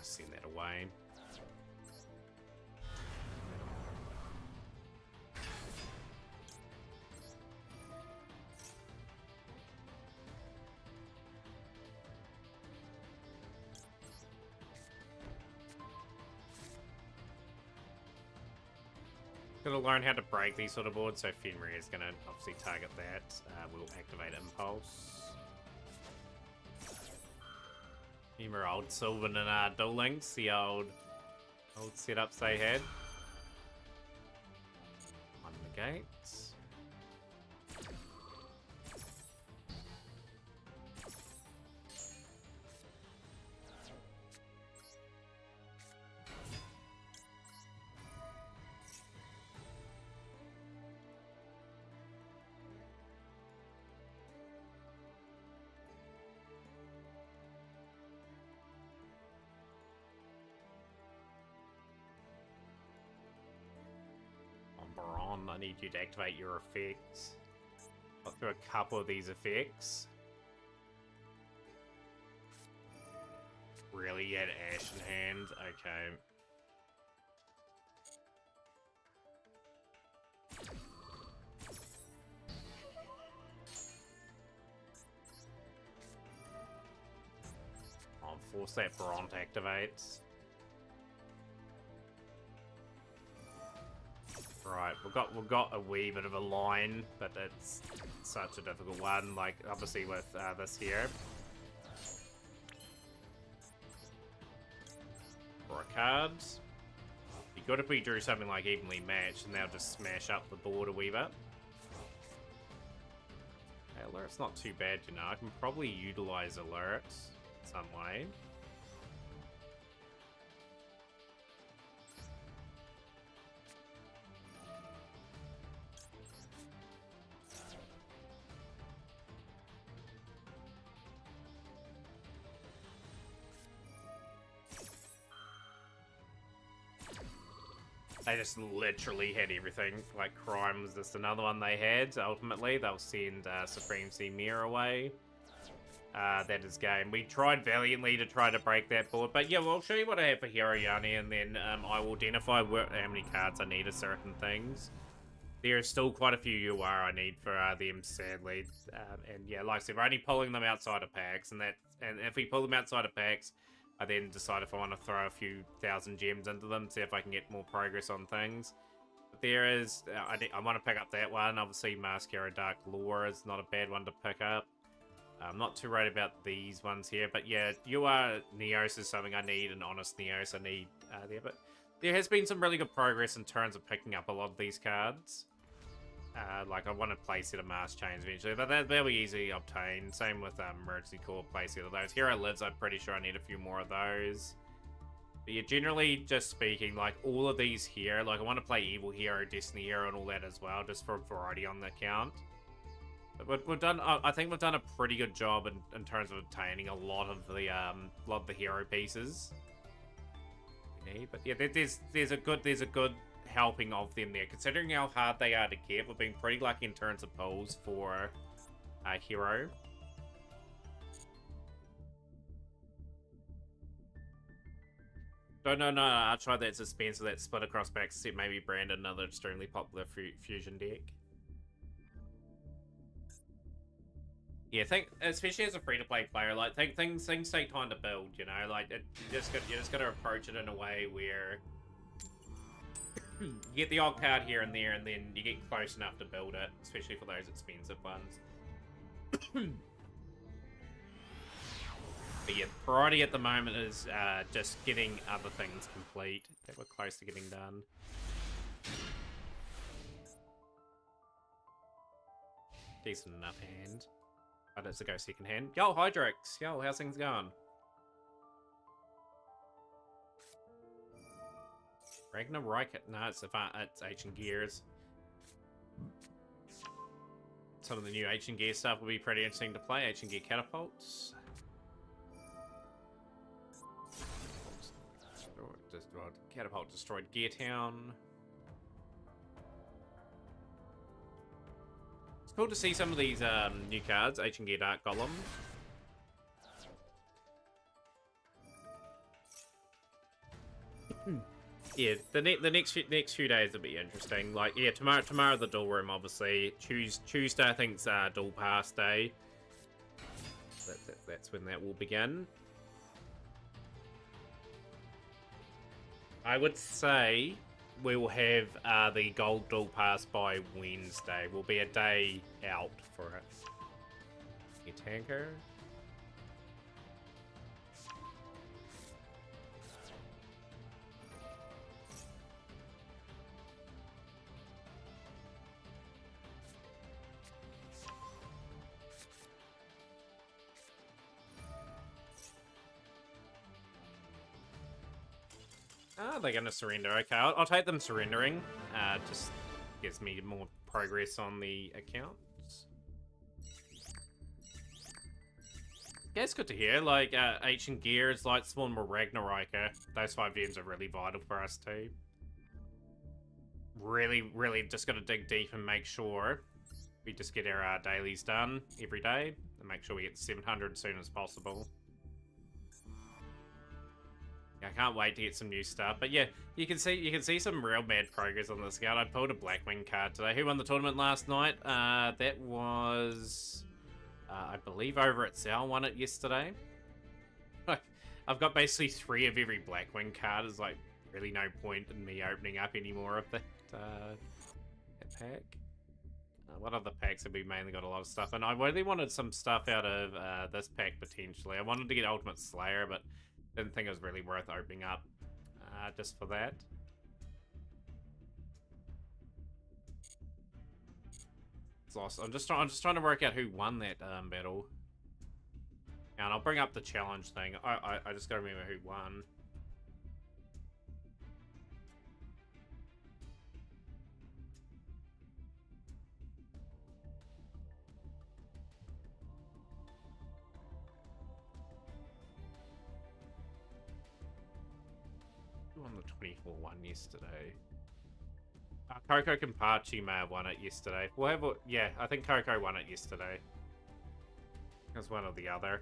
Send that away. Gonna learn how to break these sort of boards, so Fenrir is gonna obviously target that. We'll activate Impulse. Remember old Sylvan and Duel Links, the old setups they had. On the gates. Baron, I need you to activate your effects. I'll through a couple of these effects. Really? You had Ash in hand? Okay. I'll force that Baron to activate. Right, we've got a wee bit of a line, but it's such a difficult one. Like, obviously with this here. For a card. Be good if we drew something like evenly matched, and they'll just smash up the board a wee bit. Okay, alert's not too bad, you know. I can probably utilize alert some way. They just literally had everything. Like, Crime was just another one they had. Ultimately, they'll send Supreme Sea Mirror away. That is game. We tried valiantly to try to break that board. But yeah, well, I'll show you what I have for Hero Yanni, and then I will identify how many cards I need of certain things. There is still quite a few UR I need for them, sadly. And yeah, like I said, we're only pulling them outside of packs. And if we pull them outside of packs, I then decide if I want to throw a few thousand gems into them, see if I can get more progress on things. there is... I want to pick up that one. Obviously, Mascara Dark Lore is not a bad one to pick up. I'm not too worried about these ones here, but yeah, UR Neos is something I need, and Honest Neos I need there, but there has been some really good progress in terms of picking up a lot of these cards. Like, I want to playset a Mask Chains eventually, but they'll be easily obtained. Same with Emergency Core playset of those. Hero Lives, I'm pretty sure I need a few more of those. But yeah, generally, just speaking, like, all of these here, like, I want to play Evil Hero, Destiny Hero, and all that as well, just for variety on the account. But we've done, I think we've done a pretty good job in terms of obtaining a lot of the hero pieces. But yeah, there's a good helping of them there. Considering how hard they are to get, we've been pretty lucky in terms of pulls for hero. No, I tried that Suspense that split across back set, maybe brand another extremely popular fusion deck. Yeah, especially as a free-to-play player, like things take time to build. You know, like you just gotta approach it in a way where you get the odd card here and there, and then you get close enough to build it, especially for those expensive ones. But yeah, priority at the moment is just getting other things complete that we're close to getting done. Decent enough hand. But it's a go second hand. Yo, Hydrix! Yo, how's things going? Ragnarok? No, it's Ancient Gears. Some of the new Ancient Gear stuff will be pretty interesting to play. Ancient Gear Catapults. Catapult destroyed Gear Town. It's cool to see some of these new cards. Ancient Gear Dark Golem. Yeah, the next few days will be interesting. Like, yeah, tomorrow the Duel Room, obviously. Tuesday, I think, is Duel Pass Day. That's when that will begin. I would say we will have the Gold Duel Pass by Wednesday. We'll be a day out for it. Your tanker. Ah, they're going to surrender. Okay, I'll take them surrendering. Just gives me more progress on the accounts. Yeah, it's good to hear. Like, Ancient Gears, Lightsworn, Ragnarok. Those 5 gems are really vital for us too. Really just got to dig deep and make sure we just get our dailies done every day. And make sure we get 700 as soon as possible. I can't wait to get some new stuff, but yeah, you can see some real bad progress on this account. I pulled a Blackwing card today. Who won the tournament last night? That was, I believe, over at Sal won it yesterday. I've got basically 3 of every Blackwing card. There's like really no point in me opening up any more of that pack. What other packs have we mainly got a lot of stuff? And I really wanted some stuff out of this pack potentially. I wanted to get Ultimate Slayer, but didn't think it was really worth opening up just for that. It's lost. I'm just trying to work out who won that battle. And I'll bring up the challenge thing. I just gotta remember who won. On the 24 one yesterday. Coco Campachi may have won it yesterday. We'll have yeah, I think Coco won it yesterday. It was one or the other.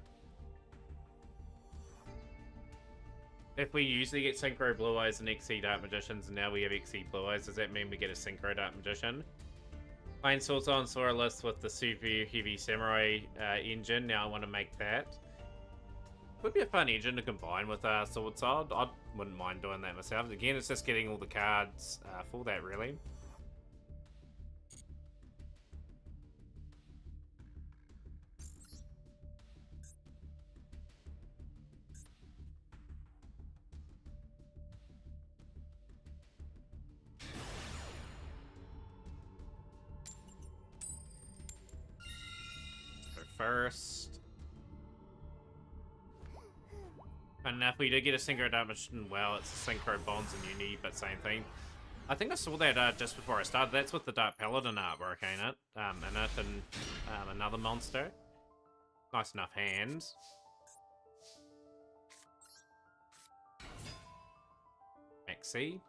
If we usually get Synchro Blue Eyes and XE Dark Magicians, and now we have XE Blue Eyes, does that mean we get a Synchro Dark Magician? Playing Swords on Sorreless with the super heavy Samurai engine, now I want to make that. Would be a fun engine to combine with Sword Sword. I wouldn't mind doing that myself. Again, it's just getting all the cards for that, really. first. And if we do get a synchro damage, well, it's synchro bonds and uni, but same thing. I think I saw that just before I started. That's with the Dark Paladin artwork, ain't it? And it and another monster. Nice enough hands. Maxi.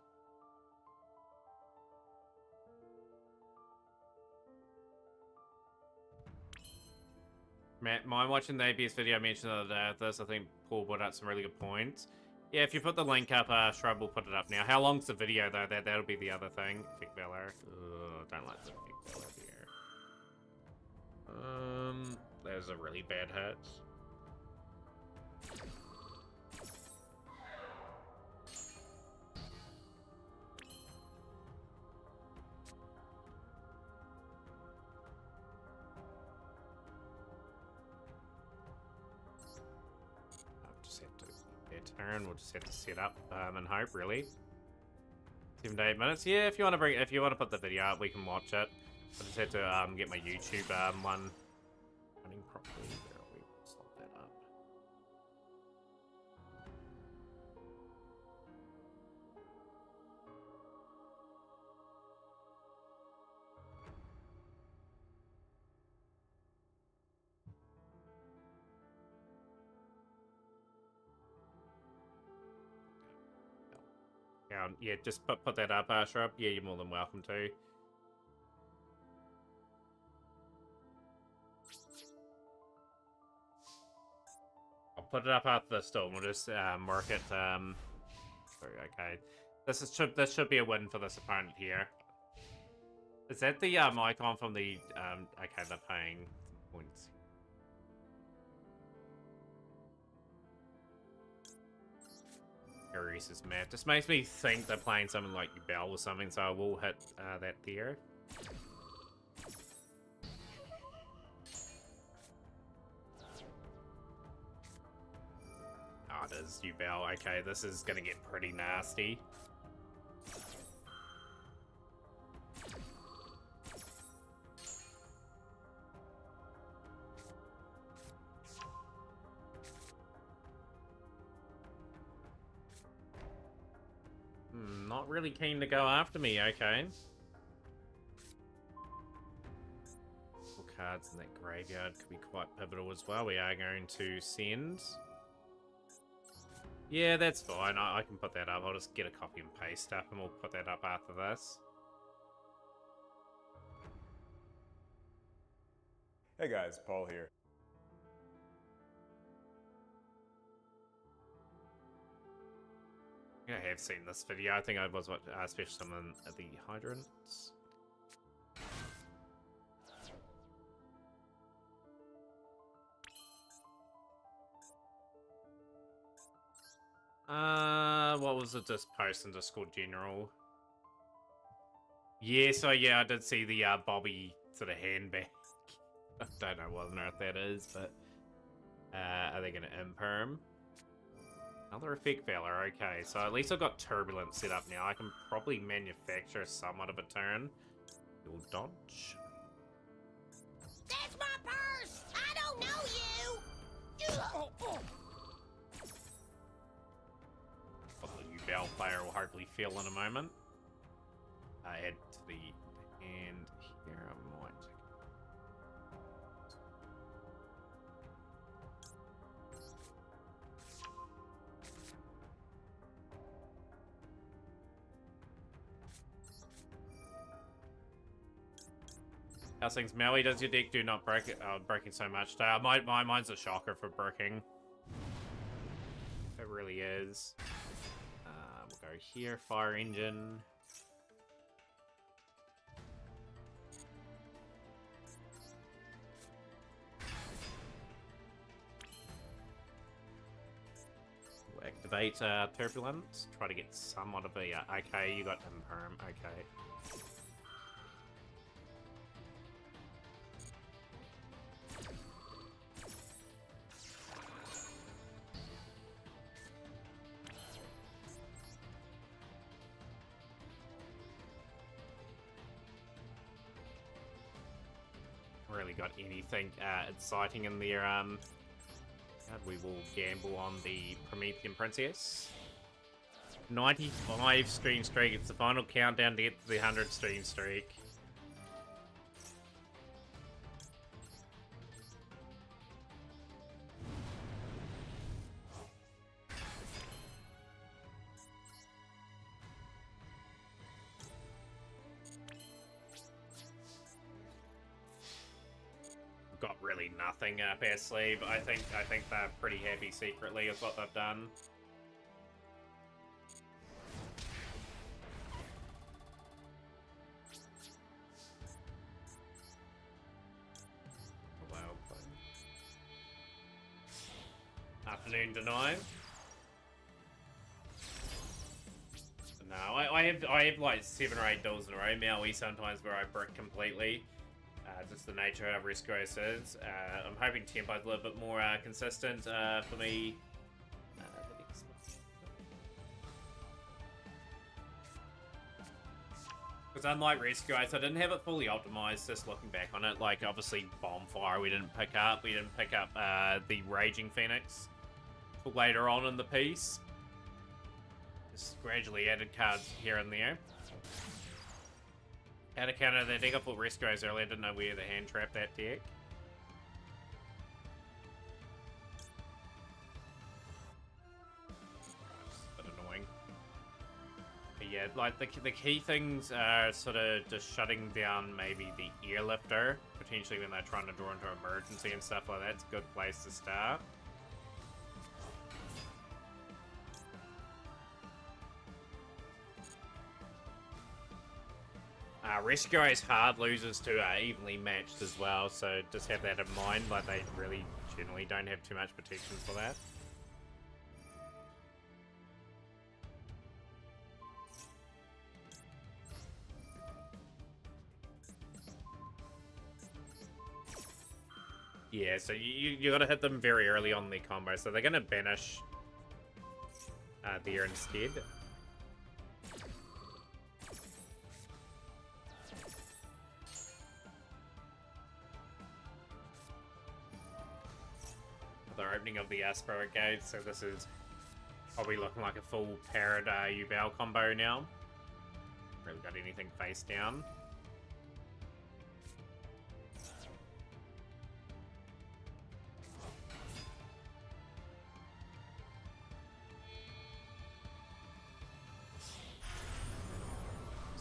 Matt, mind watching the ABS video I mentioned the other day of this? I think Paul brought out some really good points. Yeah, if you put the link up, Shrub will put it up now. How long's the video, though? That'll be the other thing. Effect Valor. Don't like the Effect Valor here. There's a really bad hit. Turn. We'll just have to set up and hope, really. 7 to 8 minutes. Yeah, if you want to put the video up, we can watch it. I just have to get my YouTube one running properly. Where are we? Stop that up. Yeah, just put that up, Shrub. Yeah, you're more than welcome to. I'll put it up after this still. We'll just mark it. Sorry, okay. This should be a win for this opponent here. Is that the icon from the okay, they're paying points. Is mad. Just makes me think they're playing something like Bell or something, so I will hit that there. Oh, it is Bell. Okay, this is gonna get pretty nasty. Not really keen to go after me, okay. Cards in that graveyard could be quite pivotal as well. We are going to send. Yeah, that's fine. I can put that up. I'll just get a copy and paste stuff and we'll put that up after this. Hey guys, Paul here. I have seen this video. I think I was watching, especially someone at the hydrants. What was it? Just post in Discord General. Yeah, so yeah, I did see the Bobby sort of handbag. I don't know what on earth that is, but are they going to imperm? Another Effect Valor, okay. So at least I've got Turbulence set up now. I can probably manufacture somewhat of a turn. You'll dodge. That's my purse! I don't know you! What the new Bell player will hopefully feel in a moment. Add to the hand here, I might. How's things, Maui? Does your deck do not break it? Breaking so much today. Mine's a shocker for breaking. It really is. We'll go here, Fire Engine. We'll activate Turbulence. Try to get somewhat of a... okay, you got Imperm. Okay. really got anything exciting in there. We will gamble on the Promethean Princess. 95 stream streak. It's the final countdown to get to the 100 stream streak. Got really nothing up our sleeve. I think they're pretty happy secretly with what they've done. Well played. Afternoon deny. No, I have like 7 or 8 duels in a row. Maui sometimes where I brick completely. Just the nature of Rescuers is. I'm hoping Tempo's a little bit more consistent for me. Because unlike Rescuers, I didn't have it fully optimized. Just looking back on it, like obviously Bonfire we didn't pick up. We didn't pick up the Raging Phoenix for later on in the piece. Just gradually added cards here and there. Out of counter, the deck I thought Rescuers earlier, didn't know where the hand trapped that deck. It's a bit annoying. But yeah, like the key things are sort of just shutting down maybe the Airlifter, potentially when they're trying to draw into emergency and stuff like that. It's a good place to start. Rescuers hard losers too are evenly matched as well, so just have that in mind. Like they really generally don't have too much protection for that. Yeah, so you got to hit them very early on the combo, so they're going to banish there instead. Opening of the Aspera Gate, so this is probably looking like a full Parrot Yubel combo now. Really got anything face down.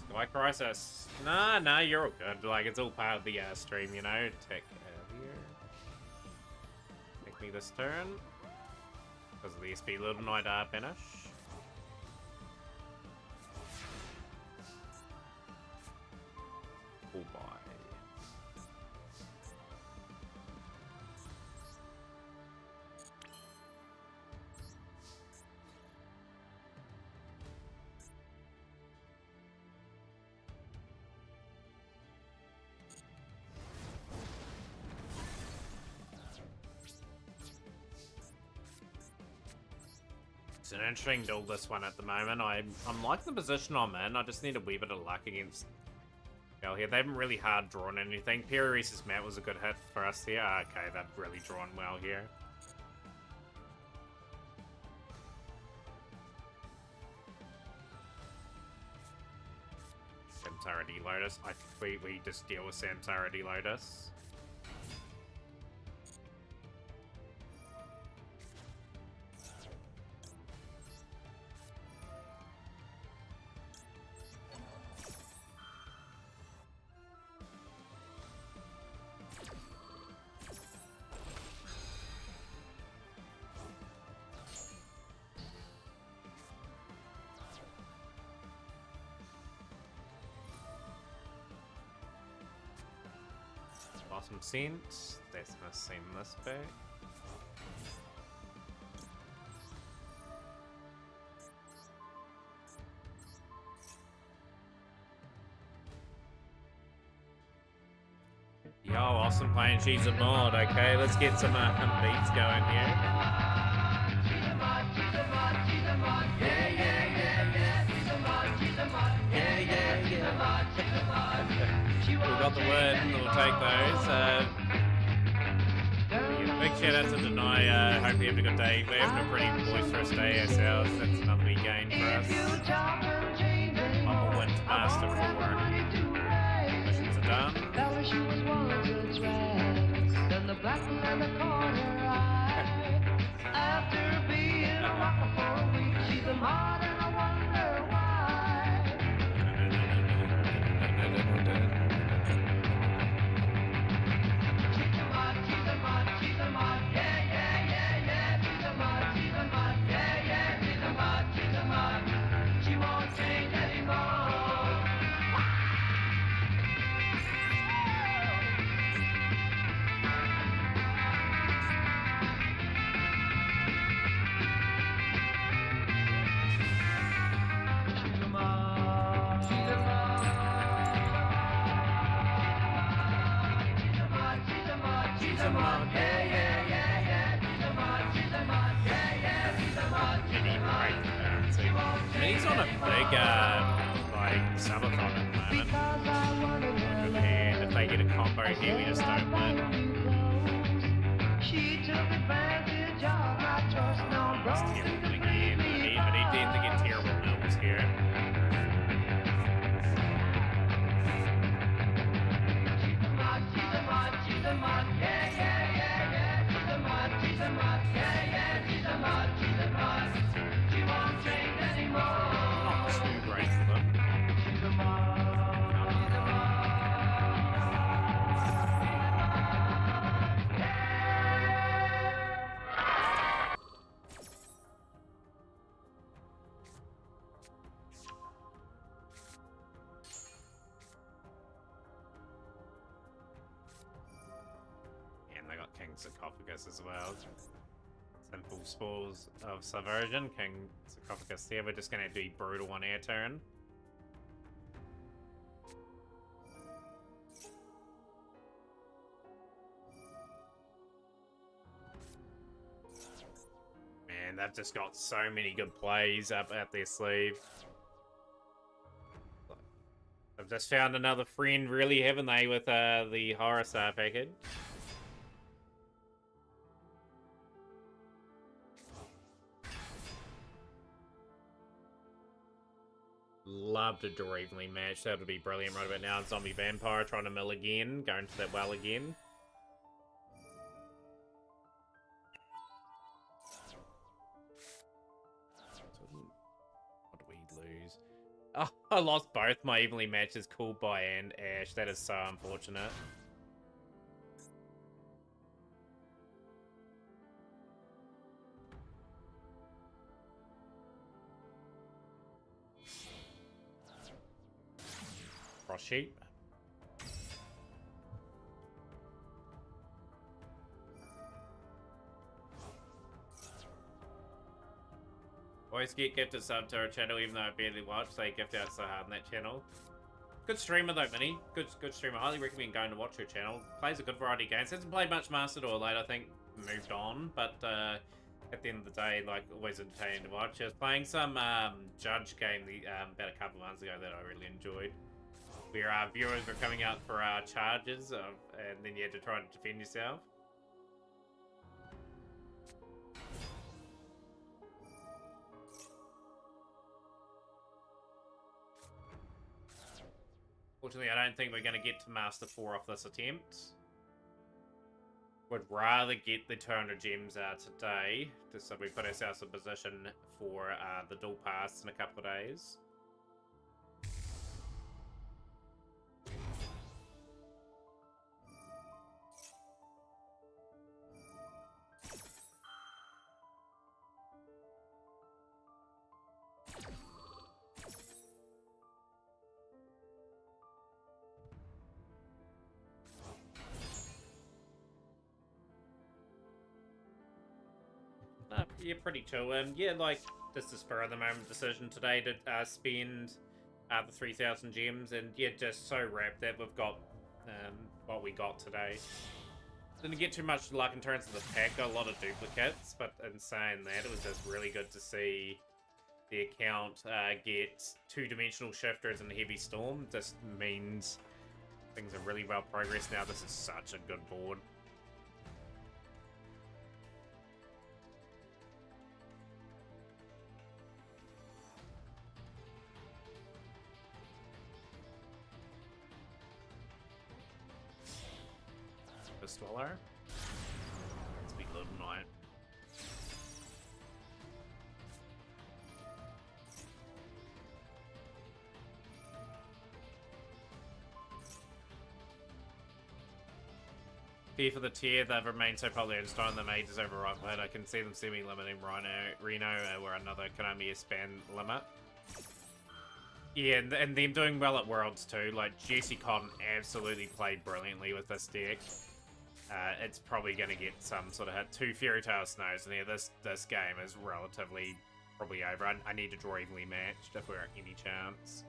Sky Crisis. Nah, you're all good. Like, it's all part of the stream, you know? Tick here. Me this turn because of the SP Little Knight banish. Oh boy. It's an interesting duel, this one at the moment. I'm liking the position I'm in. I just need a wee bit of luck against Bell here. They haven't really hard drawn anything. Perirese's Mat was a good hit for us here. Okay, they've really drawn well here. Samsara D Lotus. I think we just deal with Samsara D Lotus. Blossom Scent. That's gonna send this back. Yo, awesome playing. She's a mod. Okay, let's get some beats going here. We got the win. We'll take those. Yeah, big shout out to Deny. Hope you have a good day. We're having a pretty boisterous day ourselves. That's another big gain for us. I'm a win to Master 4. Missions are done. He's on a big, like, subathon at the moment. And if they get a combo here, we just don't win. It's terrible again. I need to get terrible mills here. Not too great for them. And they got King Sarcophagus as well. Simple Spores of Subversion. King Sarcophagus there. We're just going to do Brutal on our turn. Man, they've just got so many good plays up at their sleeve. I've just found another friend, really, haven't they, with the Horror Star package? Loved a draw evenly match. That would be brilliant right about now. Zombie Vampire trying to mill again. Going to that well again. What do we lose? Oh, I lost both my evenly matches, Cool Boy and Ash. That is so unfortunate. Cross sheep. Always get gifted sub to our channel, even though I barely watch. They gift out so hard on that channel. Good streamer though, Minnie. Good streamer. Highly recommend going to watch her channel. Plays a good variety of games. Hasn't played much Mastered or late, I think. Moved on, but at the end of the day, like, always entertaining to watch. I was playing some Judge game about a couple of months ago that I really enjoyed. Where our viewers were coming out for charges, and then you had to try to defend yourself. Fortunately, I don't think we're going to get to Master 4 off this attempt. Would rather get the 200 gems today, just so we put ourselves in position for the dual pass in a couple of days. Yeah, pretty chill. Yeah, like, just a spur of the moment decision today to spend the 3,000 gems, and yeah, just so wrapped that we've got what we got today. Didn't get too much luck in terms of the pack, got a lot of duplicates, but in saying that, it was just really good to see the account get 2-dimensional shifters and heavy storm. Just means Things are really well progressed now. This is such a good board. Fist Dweller. Sweet little knight. For the tier, they've remained so popular in Stone the Mages over Rockwood. I can see them semi-limiting Reno or another Konami span limit. Yeah, and them doing well at Worlds too. Like, Jesse Cotton absolutely played brilliantly with this deck. It's probably going to get some sort of hit. 2 Fairy Tail Snows, and yeah, this game is relatively probably over. I need to draw evenly matched if we're any chance.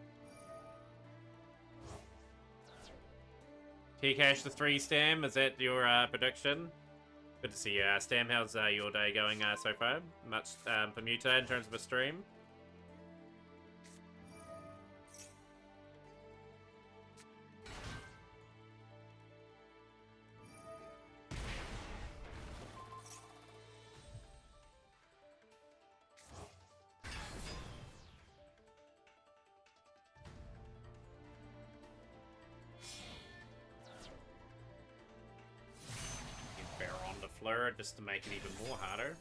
T-Cash the 3 Stam, is that your prediction? Good to see you. Stam, how's your day going so far? Much for Muta in terms of a stream? Just to make it even more harder.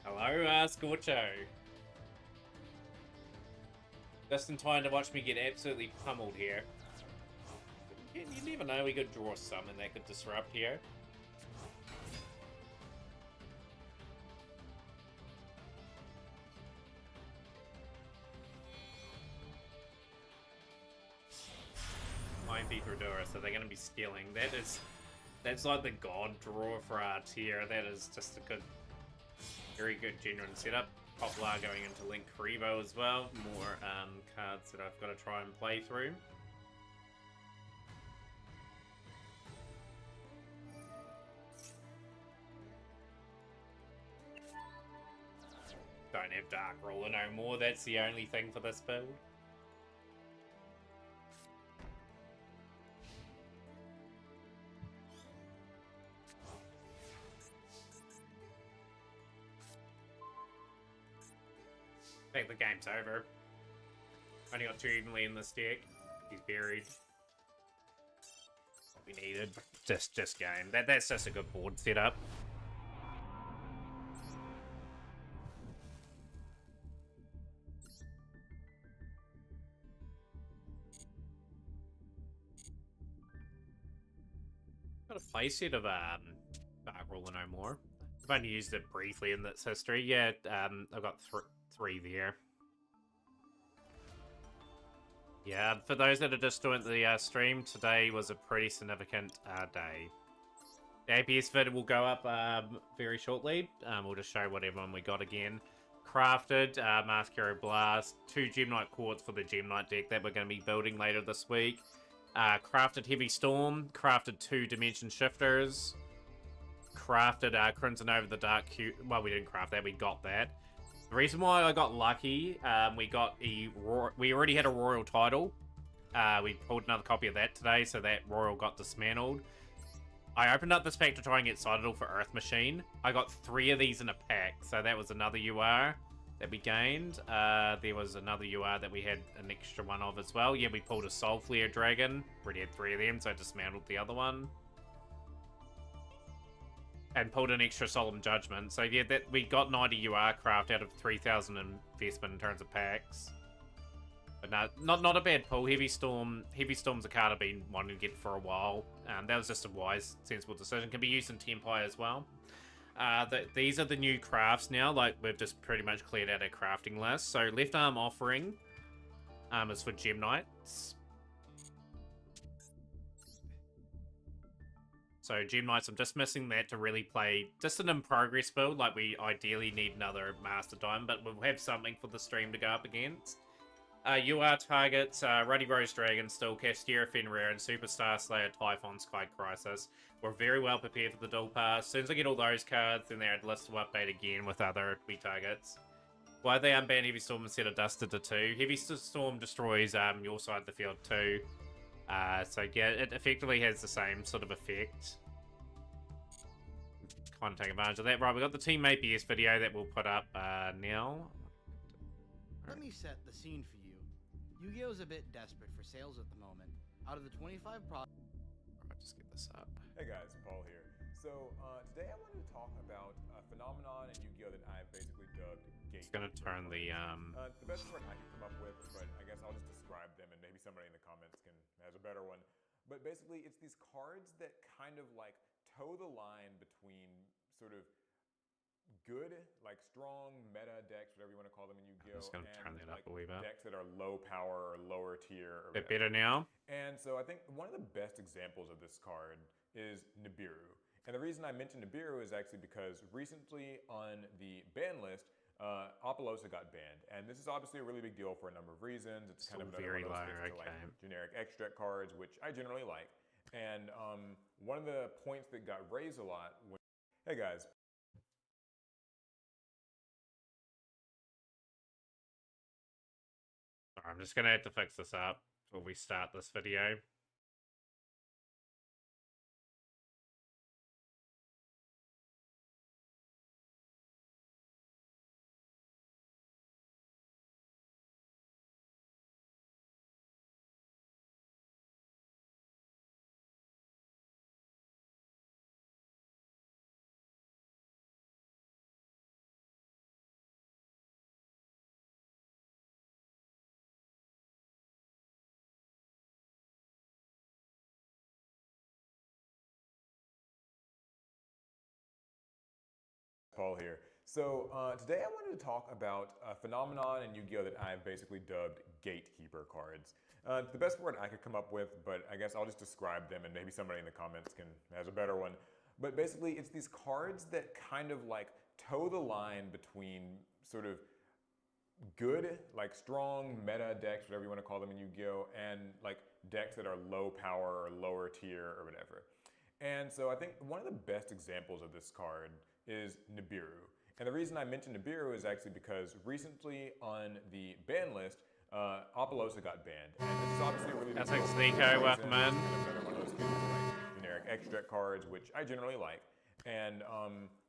Hello, Scorcho. Just in time to watch me get absolutely pummeled here. You never know, we could draw something that could disrupt here. So they're going to be skilling. That's like the god draw for our tier. That is just a good, very good genuine setup. Poplar going into Link Karibo as well. More cards that I've got to try and play through. Don't have Dark Ruler no more. That's the only thing for this build. I think the game's over. Only got 2 evenly in this deck. He's buried. What we needed. Just game. That's just a good board setup. Got a playset of Dark Ruler no more. I've only used it briefly in this history. Yeah, I've got 3 there. Yeah, for those that are just doing the stream, today was a pretty significant day. The APS vid will go up very shortly. We'll just show what everyone we got again. Crafted Masquerade Blast, 2 Gem Knight Quartz for the Gem Knight deck that we're going to be building later this week. Crafted Heavy Storm, crafted 2 Dimension Shifters, crafted Crimson Over the Dark Q. Well, we didn't craft that, we got that. The reason why I got lucky, we already had a Royal title. We pulled another copy of that today, so that Royal got dismantled. I opened up this pack to try and get Citadel for Earth Machine. I got 3 of these in a pack, so that was another UR that we gained. There was another UR that we had an extra one of as well. Yeah, we pulled a Soul Flare Dragon. Already had 3 of them, so I dismantled the other one. And pulled an extra Solemn Judgment. So yeah, we got 90 UR craft out of 3,000 investment in terms of packs. But no, not a bad pull. Heavy Storm's a card I've been wanting to get for a while. That was just a wise, sensible decision. Can be used in Tempire as well. These are the new crafts now. Like, we've just pretty much cleared out our crafting list. So Left Arm Offering is for Gem Knights. So Gem Knights, I'm just missing that to really play just an in-progress build. Like, we ideally need another Master Diamond, but we'll have something for the stream to go up against. UR targets Ruddy Rose Dragon, still Castera Fenrir, and Superstar Slayer Typhon Sky Crisis. We're very well prepared for the dual pass. As soon as I get all those cards, then their list will update again with other Wii targets. Why they unban Heavy Storm instead of Dusted to 2? Heavy Storm destroys your side of the field too. So yeah, it effectively has the same sort of effect. Kind of take advantage of that. Right, we got the Teammate BS video that we'll put up now. Let me set the scene for you. Yu-Gi-Oh's a bit desperate for sales at the moment. Out of the 25 products... Alright, just get this up. Hey guys, Paul here. So today I wanted to talk about a phenomenon in Yu-Gi-Oh that I've basically dubbed gate. It's gonna turn the best word I can come up with, but I guess I'll just describe them and maybe somebody in the comments has a better one. But basically it's these cards that kind of like toe the line between sort of good, like strong meta decks, whatever you want to call them in Yu-Gi-Oh, I'm just gonna turn that up like a wee bit. decks that are low power or lower tier. Or bit better now. And so I think one of the best examples of this card is Nibiru. And the reason I mentioned Nibiru is actually because recently on the ban list, Apollosa got banned. And this is obviously a really big deal for a number of reasons. It's kind of very low, to like generic extract cards, which I generally like. And one of the points that got raised a lot when... Hey guys. I'm just gonna have to fix this up before we start this video. Paul here. So today I wanted to talk about a phenomenon in Yu-Gi-Oh that I've basically dubbed gatekeeper cards. It's the best word I could come up with, but I guess I'll just describe them and maybe somebody in the comments has a better one. But basically it's these cards that kind of like toe the line between sort of good, like strong meta decks, whatever you want to call them in Yu-Gi-Oh, and like decks that are low power or lower tier or whatever. And so I think one of the best examples of this card is Nibiru. And the reason I mentioned Nibiru is actually because recently on the ban list, Apollosa got banned. And this is obviously a really That's like Sneeko, welcome in. Kind of another one of those like generic extract cards, which I generally like. And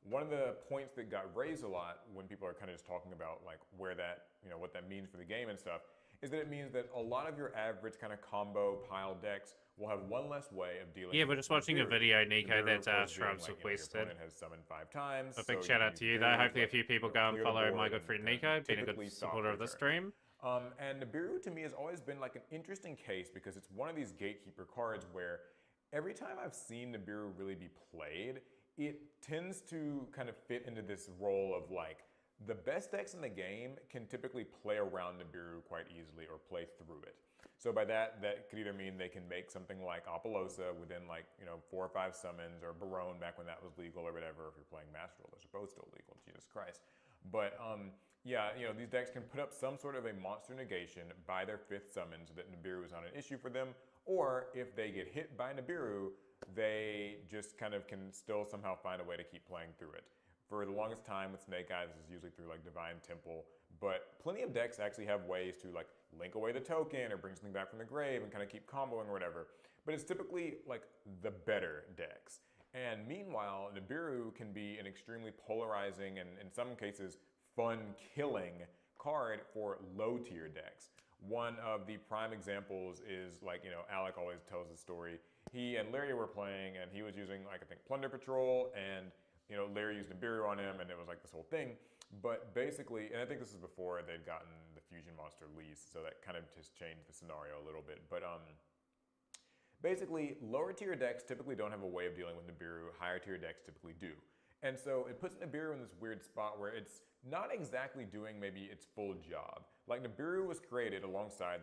one of the points that got raised a lot when people are kind of just talking about like where that, what that means for the game and stuff, is that it means that a lot of your average kind of combo pile decks will have one less way of dealing. Yeah, we're just watching a video, Nico, that Shrubs requested. Your opponent has summoned 5 times. A big shout out to you, though. Hopefully a few people go and follow my good friend Nico, being a good supporter of the stream. And Nibiru to me has always been like an interesting case because it's one of these gatekeeper cards where every time I've seen Nibiru really be played, it tends to kind of fit into this role of like, the best decks in the game can typically play around Nibiru quite easily or play through it. So by that could either mean they can make something like Apollosa within like, 4 or 5 summons, or Barone back when that was legal or whatever, if you're playing Master Duel, those are both still legal, Jesus Christ. But yeah, these decks can put up some sort of a monster negation by their 5th summon so that Nibiru is not an issue for them, or if they get hit by Nibiru, they just kind of can still somehow find a way to keep playing through it. For the longest time with Snake Eyes, this is usually through like Divine Temple, but plenty of decks actually have ways to like link away the token or bring something back from the grave and kind of keep comboing or whatever. But it's typically like the better decks. And meanwhile, Nibiru can be an extremely polarizing and in some cases fun-killing card for low-tier decks. One of the prime examples is like, Alec always tells the story. He and Larry were playing and he was using like, I think, Plunder Patrol, and Larry used Nibiru on him, and it was like this whole thing. But basically, and I think this is before they'd gotten the Fusion Monster lease, so that kind of just changed the scenario a little bit. But basically, lower tier decks typically don't have a way of dealing with Nibiru. Higher tier decks typically do. And so it puts Nibiru in this weird spot where it's not exactly doing maybe its full job. Like Nibiru was created alongside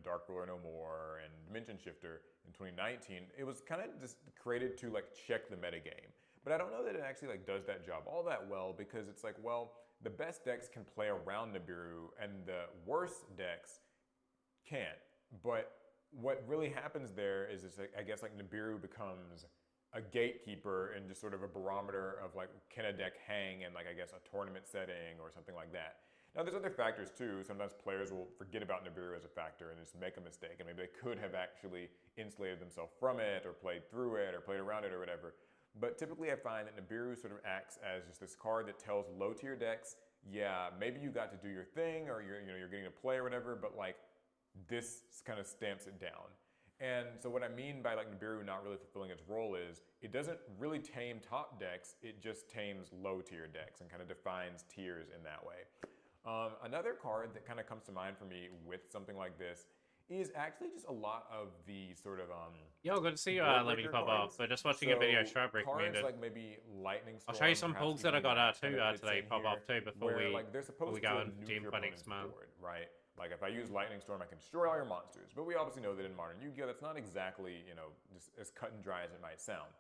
Dark Ruler No More and Dimension Shifter in 2019. It was kind of just created to like check the metagame. But I don't know that it actually like does that job all that well, because it's like, well, the best decks can play around Nibiru and the worst decks can't. But what really happens there is, like, I guess like Nibiru becomes a gatekeeper and just sort of a barometer of like, can a deck hang in like, I guess, a tournament setting or something like that. Now there's other factors too. Sometimes players will forget about Nibiru as a factor and just make a mistake, and maybe they could have actually insulated themselves from it or played through it or played around it or whatever. But typically I find that Nibiru sort of acts as just this card that tells low tier decks, yeah, maybe you got to do your thing or you're getting to play or whatever, but like this kind of stamps it down. And so what I mean by like Nibiru not really fulfilling its role is it doesn't really tame top decks, it just tames low tier decks and kind of defines tiers in that way. Another card that kind of comes to mind for me with something like this is actually just a lot of the sort of Yo, good to see you, board let me breaker pop cards. off. So just watching a video So Sharp recommended. cards like maybe Lightning I'll Storm. show you some perhaps pulls that I even got Max too kind of fits today in pop here, off too before where, we like, they're supposed go to and nuke team your fighting opponent's smart. board, right? Like if I use Lightning Storm, I can destroy all your monsters. But we obviously know that in modern Yu-Gi-Oh, that's not exactly, just as cut and dry as it might sound.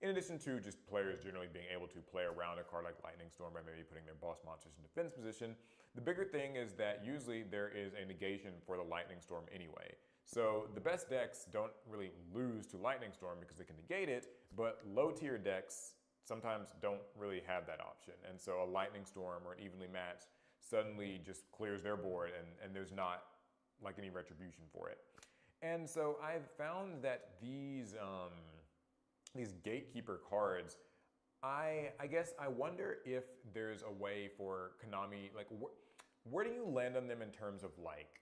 In addition to just players generally being able to play around a card like Lightning Storm by maybe putting their boss monsters in defense position, the bigger thing is that usually there is a negation for the Lightning Storm anyway. So the best decks don't really lose to Lightning Storm because they can negate it, but low tier decks sometimes don't really have that option. And so a Lightning Storm or an evenly matched suddenly just clears their board and there's not like any retribution for it. And so I've found that these gatekeeper cards, I guess I wonder if there's a way for Konami, like where do you land on them in terms of like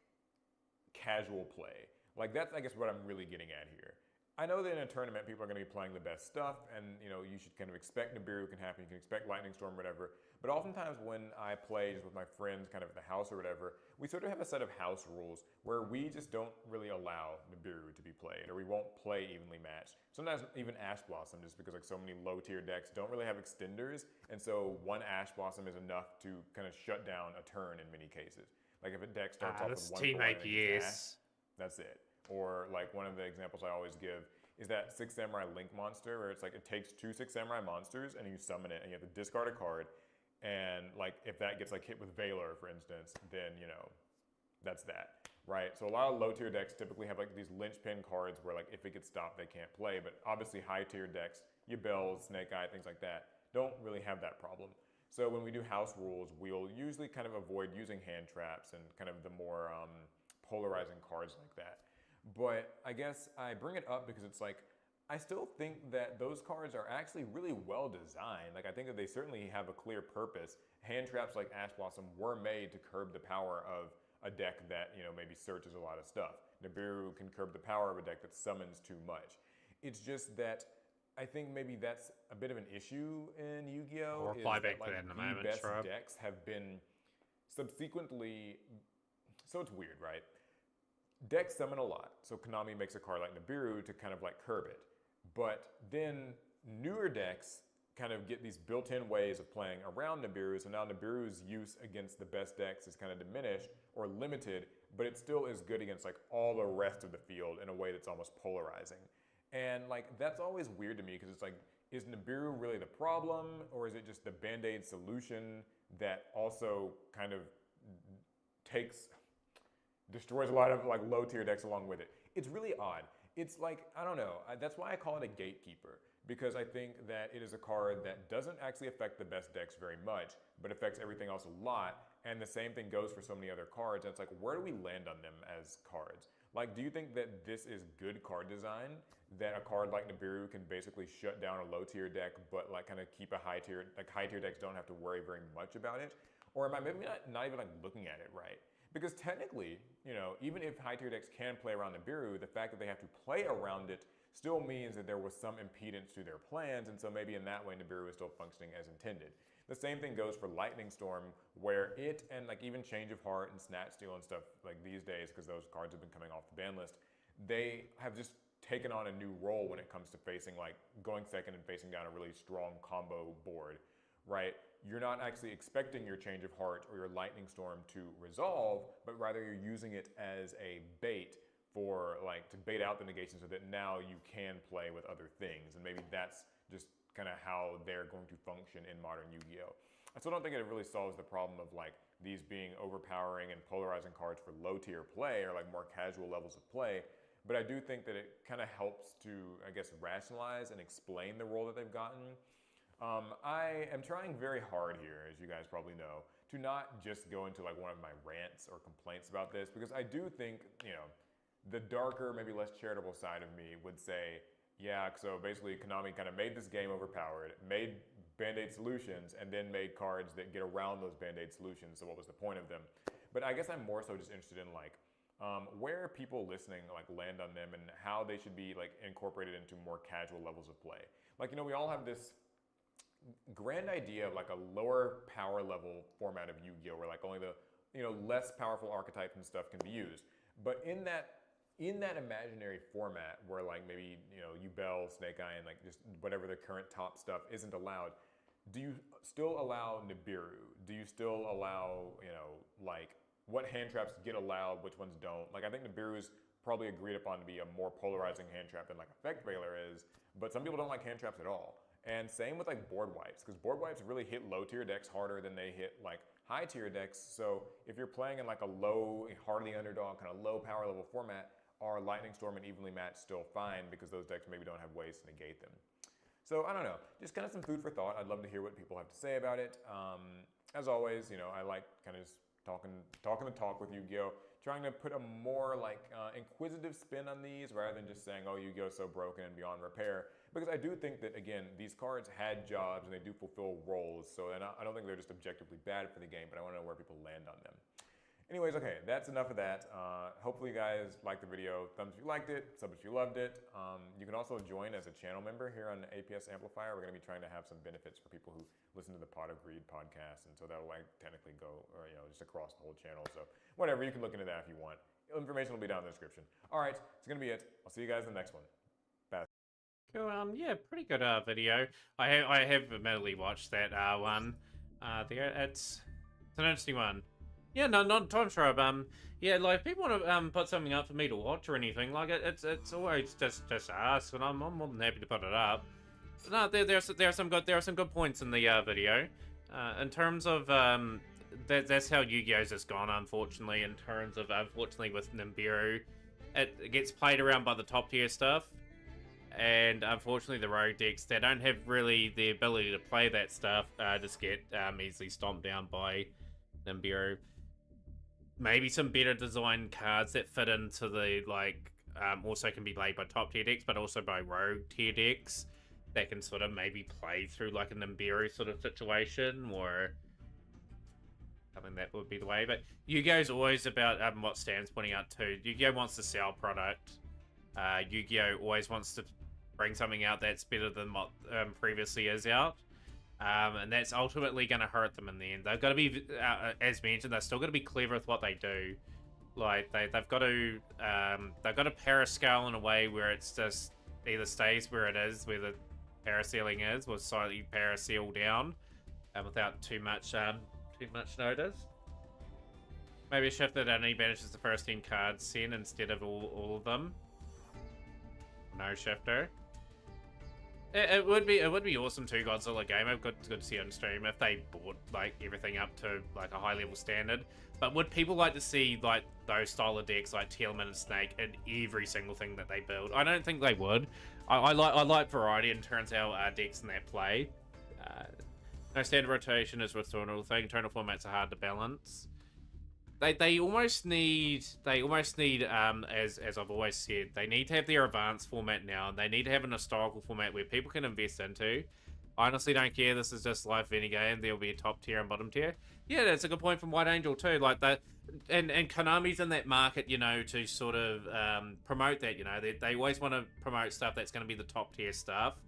casual play? Like that's, I guess, what I'm really getting at here. I know that in a tournament, people are going to be playing the best stuff, and you should kind of expect Nibiru can happen, you can expect Lightning Storm, whatever. But oftentimes when I play just with my friends kind of at the house or whatever, we sort of have a set of house rules where we just don't really allow Nibiru to be played, or we won't play evenly matched. Sometimes even Ash Blossom, just because like so many low tier decks don't really have extenders, and so one Ash Blossom is enough to kind of shut down a turn in many cases. Like if a deck starts off with This one team for one and it gets APS. Ash, that's it. Or like one of the examples I always give is that 6 Samurai Link monster where it's like it takes 2 6 Samurai monsters and you summon it and you have to discard a card, and like if that gets like hit with Valor, for instance, then that's that, right? So a lot of low tier decks typically have like these linchpin cards where like if it gets stopped they can't play, but obviously high tier decks, Yubel, Snake Eye, things like that, don't really have that problem. So when we do house rules, we'll usually kind of avoid using hand traps and kind of the more polarizing cards like that. But I guess I bring it up because it's like, I still think that those cards are actually really well designed. Like I think that they certainly have a clear purpose. Hand traps like Ash Blossom were made to curb the power of a deck that, maybe searches a lot of stuff. Nibiru can curb the power of a deck that summons too much. It's just that I think maybe that's a bit of an issue in Yu-Gi-Oh! We'll reply back to that in a moment, The best Shrub. decks have been subsequently, so it's weird, right? Decks summon a lot, so Konami makes a card like Nibiru to kind of like curb it. But then newer decks kind of get these built-in ways of playing around Nibiru, so now Nibiru's use against the best decks is kind of diminished or limited, but it still is good against like all the rest of the field in a way that's almost polarizing. And like that's always weird to me because it's like, is Nibiru really the problem, or is it just the band-aid solution that also kind of destroys a lot of like low tier decks along with it? It's really odd. It's like, I don't know, that's why I call it a gatekeeper, because I think that it is a card that doesn't actually affect the best decks very much, but affects everything else a lot, and the same thing goes for so many other cards, and it's like, where do we land on them as cards? Like, do you think that this is good card design, that a card like Nibiru can basically shut down a low tier deck, but like kind of keep a high tier, like high tier decks don't have to worry very much about it? Or am I maybe not even like looking at it right? Because technically, even if high tier decks can play around Nibiru, the fact that they have to play around it still means that there was some impedance to their plans, and so maybe in that way Nibiru is still functioning as intended. The same thing goes for Lightning Storm, where it and like even Change of Heart and Snatch Steal and stuff like these days, because those cards have been coming off the ban list, they have just taken on a new role when it comes to facing like going second and facing down a really strong combo board, right? You're not actually expecting your Change of Heart or your Lightning Storm to resolve, but rather you're using it as a bait for like to bait out the negation so that now you can play with other things. And maybe that's just kind of how they're going to function in modern Yu-Gi-Oh! I still don't think it really solves the problem of like these being overpowering and polarizing cards for low tier play or like more casual levels of play. But I do think that it kind of helps to, I guess, rationalize and explain the role that they've gotten. I am trying very hard here, as you guys probably know, to not just go into like one of my rants or complaints about this, because I do think, you know, the darker, maybe less charitable side of me would say, yeah, so basically Konami kind of made this game overpowered, made Band-Aid solutions, and then made cards that get around those Band-Aid solutions, so what was the point of them? But I guess I'm more so just interested in like, where people listening like land on them and how they should be like incorporated into more casual levels of play. Like, you know, we all have this grand idea of like a lower power level format of Yu-Gi-Oh! Where like only the, you know, less powerful archetypes and stuff can be used. But in that imaginary format where like maybe, you know, Yubel, Snake Eye, and like just whatever the current top stuff isn't allowed, do you still allow Nibiru? Do you still allow, you know, like what hand traps get allowed, which ones don't? Like I think Nibiru is probably agreed upon to be a more polarizing hand trap than like Effect Veiler is, but some people don't like hand traps at all. And same with like board wipes, because board wipes really hit low tier decks harder than they hit like high tier decks. So if you're playing in like a low, hardly underdog, kind of low power level format, are Lightning Storm and Evenly Matched still fine because those decks maybe don't have ways to negate them? So I don't know, just kind of some food for thought. I'd love to hear what people have to say about it. As always, you know, I like kind of just talking the talk with Yu-Gi-Oh! Trying to put a more like inquisitive spin on these rather than just saying, oh, Yu-Gi-Oh! Is so broken and beyond repair. Because I do think that, again, these cards had jobs and they do fulfill roles. So I don't think they're just objectively bad for the game, but I want to know where people land on them. Anyways, okay, that's enough of that. Hopefully you guys liked the video. Thumbs if you liked it, sub if you loved it. You can also join as a channel member here on APS Amplifier. We're going to be trying to have some benefits for people who listen to the Pot of Greed podcast, and so that'll like technically go, or you know, just across the whole channel. So whatever, you can look into that if you want. Information will be down in the description. All right, it's going to be it. I'll see you guys in the next one. Bye. Cool, yeah, pretty good video. I have admittedly watched that one. It's an interesting one. Yeah, no, not time sure. Yeah, like if people want to put something up for me to watch or anything, like it's always just ask, and I'm more than happy to put it up. No, there are some good points in the video. In terms of that's how Yu-Gi-Oh's just gone, unfortunately. In terms of with Nibiru, it gets played around by the top tier stuff. And unfortunately, the rogue decks, they don't have really the ability to play that stuff, just get easily stomped down by Nibiru. Maybe some better design cards that fit into the, like, also can be played by top tier decks, but also by rogue tier decks that can sort of maybe play through, like, a Nibiru sort of situation, or something that would be the way. But Yu-Gi-Oh's always about what Stan's pointing out too. Yu-Gi-Oh wants to sell product. Yu-Gi-Oh always wants to bring something out that's better than what previously is out. And that's ultimately going to hurt them in the end. They've got to be, as mentioned, they're still got to be clever with what they do. Like they've got to parascale in a way where it's just either stays where it is, where the parasealing is, or slightly paraseal down, without too much notice. Maybe a shift that only banishes the first 10 cards sent instead of all of them. No shifter. It would be awesome too, Godzilla Gamer. Good to see on stream if they brought like everything up to like a high level standard. But would people like to see like those style of decks like Teal'c and Snake in every single thing that they build? I don't think they would. I like variety in terms of our decks and their play. No standard rotation is with tonal thing. Tonal formats are hard to balance. They almost need as I've always said, they need to have their advanced format now, and they need to have an historical format where people can invest into. I honestly don't care. This is just life of any game. There'll be a top tier and bottom tier. Yeah, that's a good point from White Angel too. Like that, and Konami's in that market, you know, to sort of promote that. You know, they always want to promote stuff that's going to be the top tier stuff,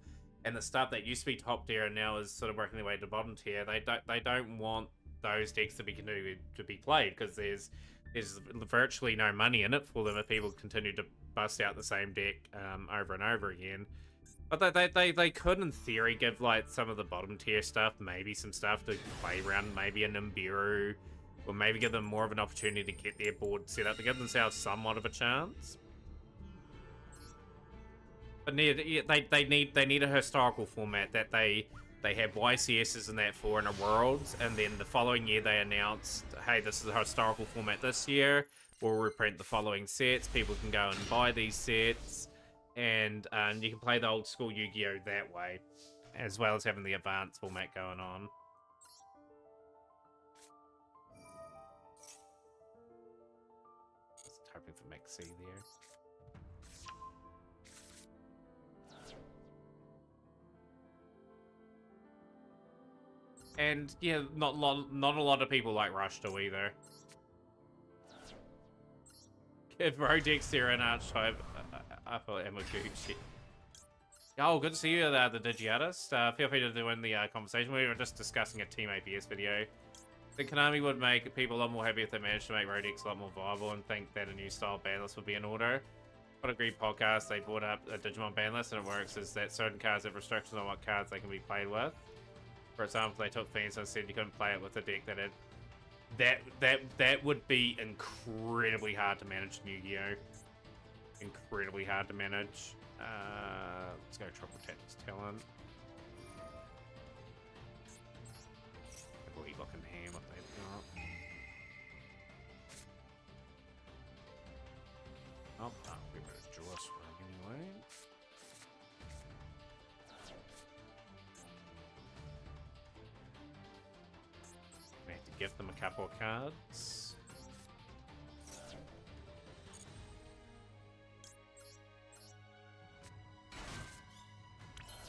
and the stuff that used to be top tier and now is sort of working their way to bottom tier. They don't want those decks to be continued to be played because there's virtually no money in it for them if people continue to bust out the same deck over and over again. But they could, in theory, give like some of the bottom tier stuff, maybe some stuff to play around, maybe a Nibiru, or maybe give them more of an opportunity to get their board set up to give themselves somewhat of a chance. But they need a historical format that they they had YCSs and that for Inner Worlds, and then the following year they announced, hey, this is the historical format this year. We'll reprint the following sets. People can go and buy these sets, and you can play the old school Yu-Gi-Oh that way, as well as having the advanced format going on. Just hoping for Max C there. And yeah, not a lot of people like Rush to either. Give Rodex there an archetype. I thought Emaguchi. Oh, good to see you, the Digiartist. Feel free to join the conversation. We were just discussing a Team APS video. I think Konami would make people a lot more happy if they managed to make Rodex a lot more viable, and think that a new style ban list would be in order. What a great podcast. They brought up a Digimon ban list, and it works is that certain cards have restrictions on what cards they can be played with. For example, they took Fiends and said you couldn't play it with a deck that had... That would be incredibly hard to manage in Yu-Gi-Oh! Incredibly hard to manage. Let's go Triple Tactics Talent. Really looking here what they've got. Oh, we better draw us anyway. We have to give them a couple of cards.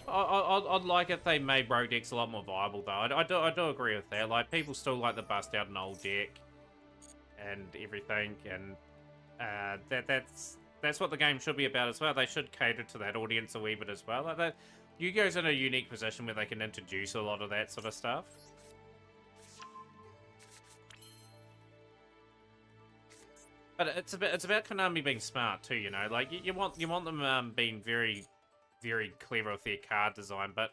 I'd like if they made Rogue decks a lot more viable, though. I do agree with that. Like, people still like to bust out an old deck and everything, and that's what the game should be about as well. They should cater to that audience a wee bit as well. Like that, Yu-Gi-Oh's in a unique position where they can introduce a lot of that sort of stuff. But it's about Konami being smart too, you know. Like you want them being very clever with their card design, but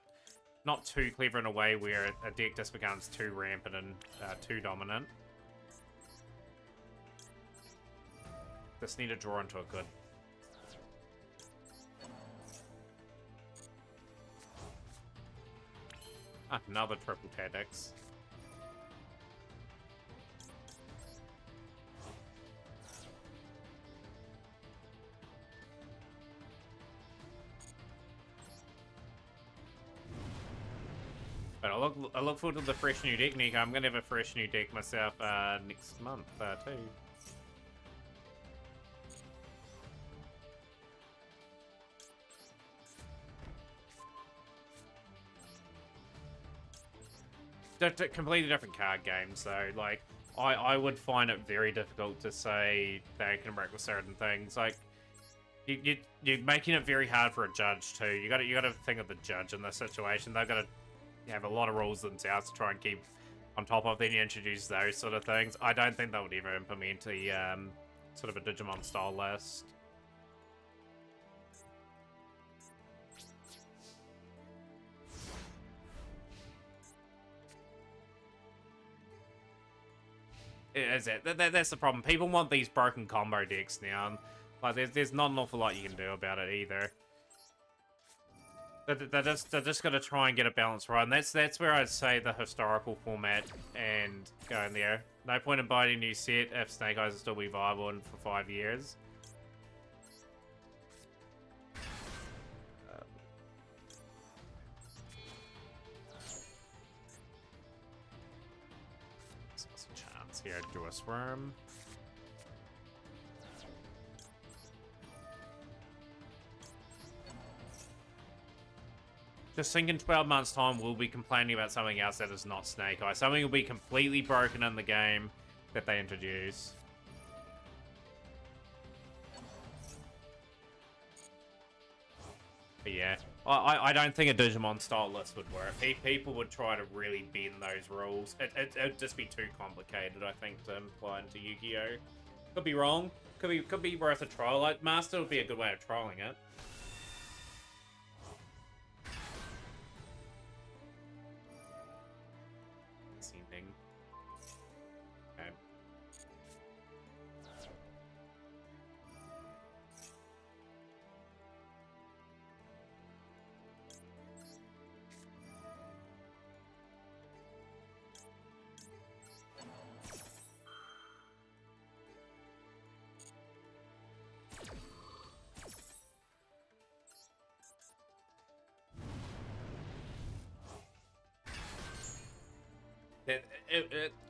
not too clever in a way where a deck just becomes too rampant and too dominant. Just need to draw into a good. Another Triple Tactics. But I look forward to the fresh new deck, Nico. I'm gonna have a fresh new deck myself next month too. Completely different card games, though. Like, I would find it very difficult to say they can work with certain things. Like, you're making it very hard for a judge too. You got to think of the judge in this situation. They've got to have a lot of rules themselves to try and keep on top of. Then you introduce those sort of things. I don't think they would ever implement a sort of a Digimon style list. Is it? That's the problem. People want these broken combo decks now. And, like, there's not an awful lot you can do about it either. They're just gonna try and get a balance right, and that's where I'd say the historical format and going there. No point in buying a new set if Snake Eyes will still be viable for 5 years. Here, do a Swarm. Just think in 12 months' time, we'll be complaining about something else that is not Snake Eye. Something will be completely broken in the game that they introduce. But yeah, I don't think a Digimon style list would work. People would try to really bend those rules. It'd just be too complicated, I think, to imply into Yu-Gi-Oh! Could be wrong. Could be worth a trial. Like, Master would be a good way of trialing it. Sending. Okay.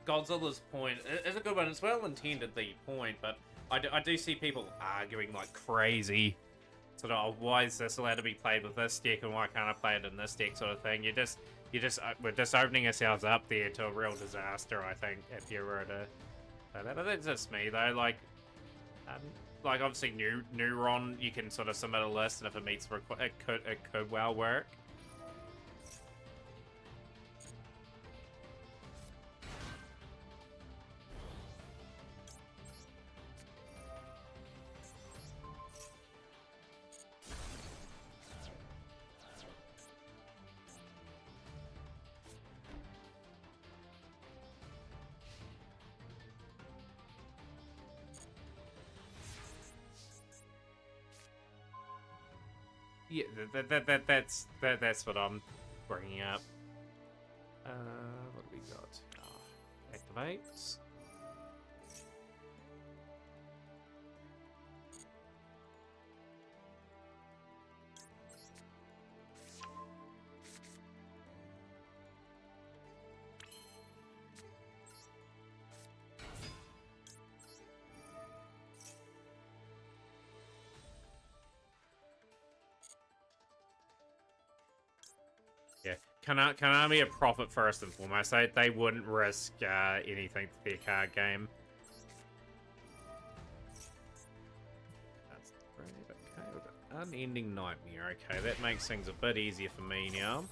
Godzilla's point is a good one. It's well intended, the point, but I do see people arguing like crazy. Sort of, oh, why is this allowed to be played with this deck and why can't I play it in this deck, sort of thing. We're just opening ourselves up there to a real disaster, I think, if you were to say that. But that's just me, though. Like obviously, Neuron, you can sort of submit a list, and if it meets it could well work. Yeah, that's what I'm bringing up. What do we got? Activates. Yeah, Konami a profit first and foremost. They wouldn't risk anything to their card game. That's great. Okay, we've got Unending Nightmare. Okay, that makes things a bit easier for me now.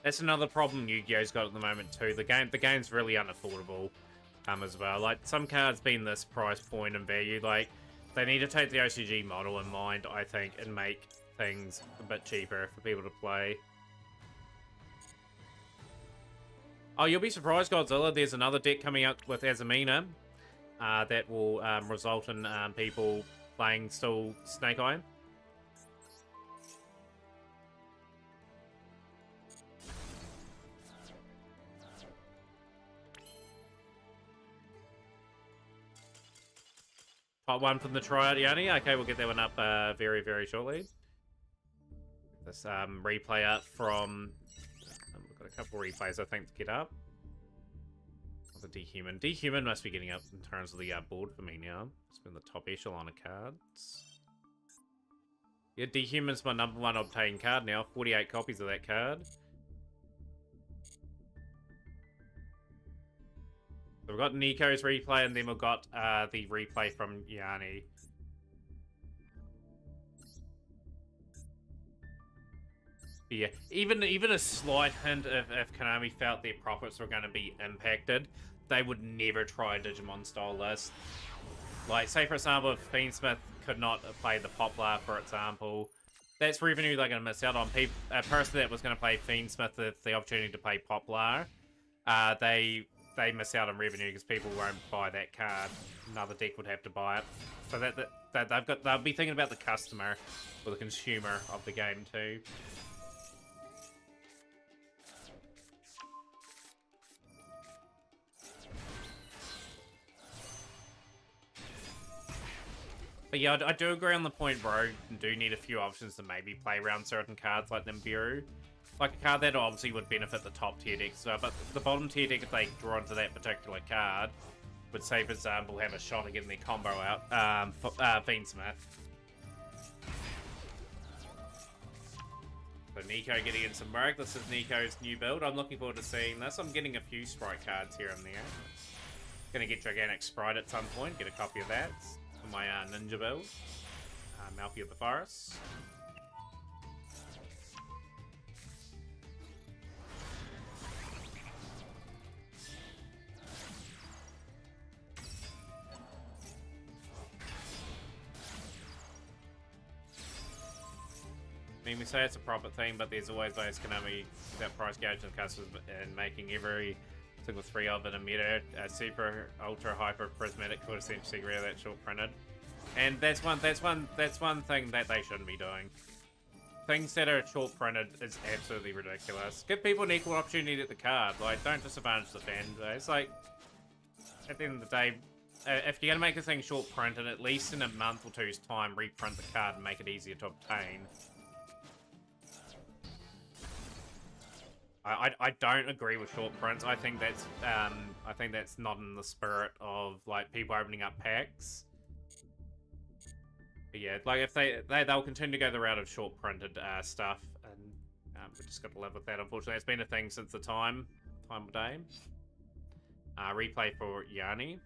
That's another problem Yu-Gi-Oh's got at the moment too. The game's really unaffordable, as well. Like some cards being this price point and value, like they need to take the OCG model in mind, I think, and make things a bit cheaper for people to play. Oh, you'll be surprised, Godzilla. There's another deck coming out with Azumina that will result in people playing still Snake Eye. Part 1 from the tryout, Yanni. Okay, we'll get that one up very, very shortly. This replay up from... we've got a couple replays, I think, to get up. The Dehuman. Dehuman must be getting up in terms of the board for me now. It's been the top echelon of cards. Yeah, Dehuman's my #1 obtained card now. 48 copies of that card. So we've got Nico's replay, and then we've got the replay from Yanni. But yeah, even a slight hint if Konami felt their profits were going to be impacted, they would never try a Digimon-style list. Like, say for example, if Fiendsmith could not play the Poplar, for example, that's revenue they're going to miss out on. A person that was going to play Fiendsmith with the opportunity to play Poplar, they miss out on revenue because people won't buy that card. Another deck would have to buy it. So they'll be thinking about the customer or the consumer of the game too. But yeah, I do agree on the point, bro. You do need a few options to maybe play around certain cards like Nibiru. Like a card that obviously would benefit the top tier decks, but the bottom tier deck, if they draw into that particular card, would say, for example, have a shot at getting their combo out. Fiendsmith. So Nico getting in some work. This is Nico's new build. I'm looking forward to seeing this. I'm getting a few Sprite cards here and there. Gonna get Gigantic Sprite at some point. Get a copy of that for my ninja build. Malfi of the Forest. I mean, we say it's a profit thing, but there's always those Konami that price gouge the customers and making every single 3 of in a meta, super ultra hyper prismatic could essentially get that short printed. And that's one thing that they shouldn't be doing. Things that are short printed is absolutely ridiculous. Give people an equal opportunity at the card. Like, don't disadvantage the fan base. Like, at the end of the day, if you're gonna make a thing short printed, at least in a month or two's time, reprint the card and make it easier to obtain. I don't agree with short prints. I think that's not in the spirit of like people opening up packs. But yeah, like if they'll continue to go the route of short printed stuff, and we just got to live with that. Unfortunately, it's been a thing since the time of day. Replay for Yanni.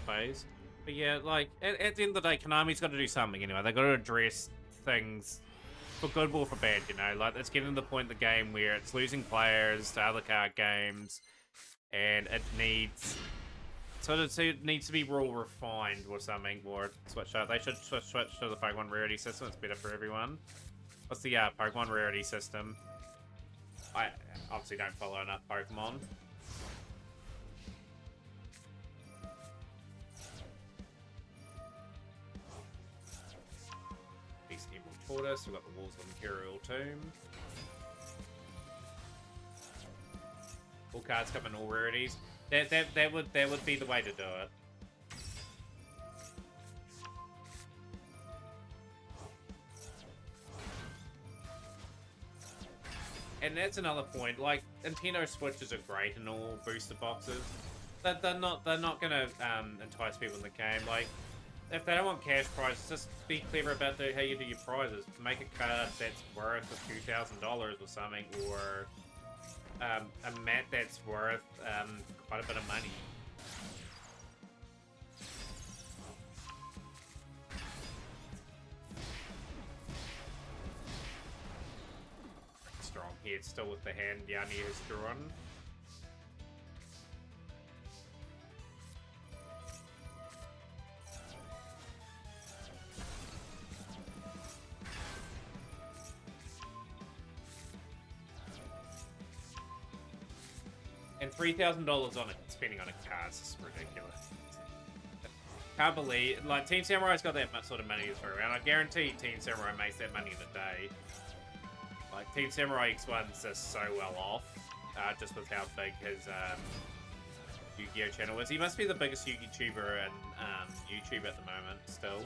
Replays. But yeah, like, at the end of the day, Konami's got to do something anyway. They've got to address things for good or for bad, you know? Like, it's getting to the point in the game where it's losing players to other card games, and it needs... it needs to be rule refined or something, or switch up. They should switch to the Pokemon rarity system. It's better for everyone. What's the Pokemon rarity system? I obviously don't follow enough Pokemon. Tortoise, we've got the Walls of Imperial Tomb. All cards come in all rarities. That would be the way to do it. And that's another point. Like, Nintendo Switches are great and all booster boxes. They're not gonna entice people in the game. Like, if they don't want cash prizes, just be clever about how you do your prizes. Make a card that's worth $2,000 or something, or a mat that's worth quite a bit of money. Strong head still with the hand Yanni has drawn. And $3,000 on it, spending on a card is ridiculous. Can't believe, like, Team Samurai's got that much sort of money to throw around. I guarantee Team Samurai makes that money in a day. Like, Team Samurai X1's just so well off, just with how big his Yu-Gi-Oh channel is. He must be the biggest Yu-Gi tuber in YouTube at the moment, still.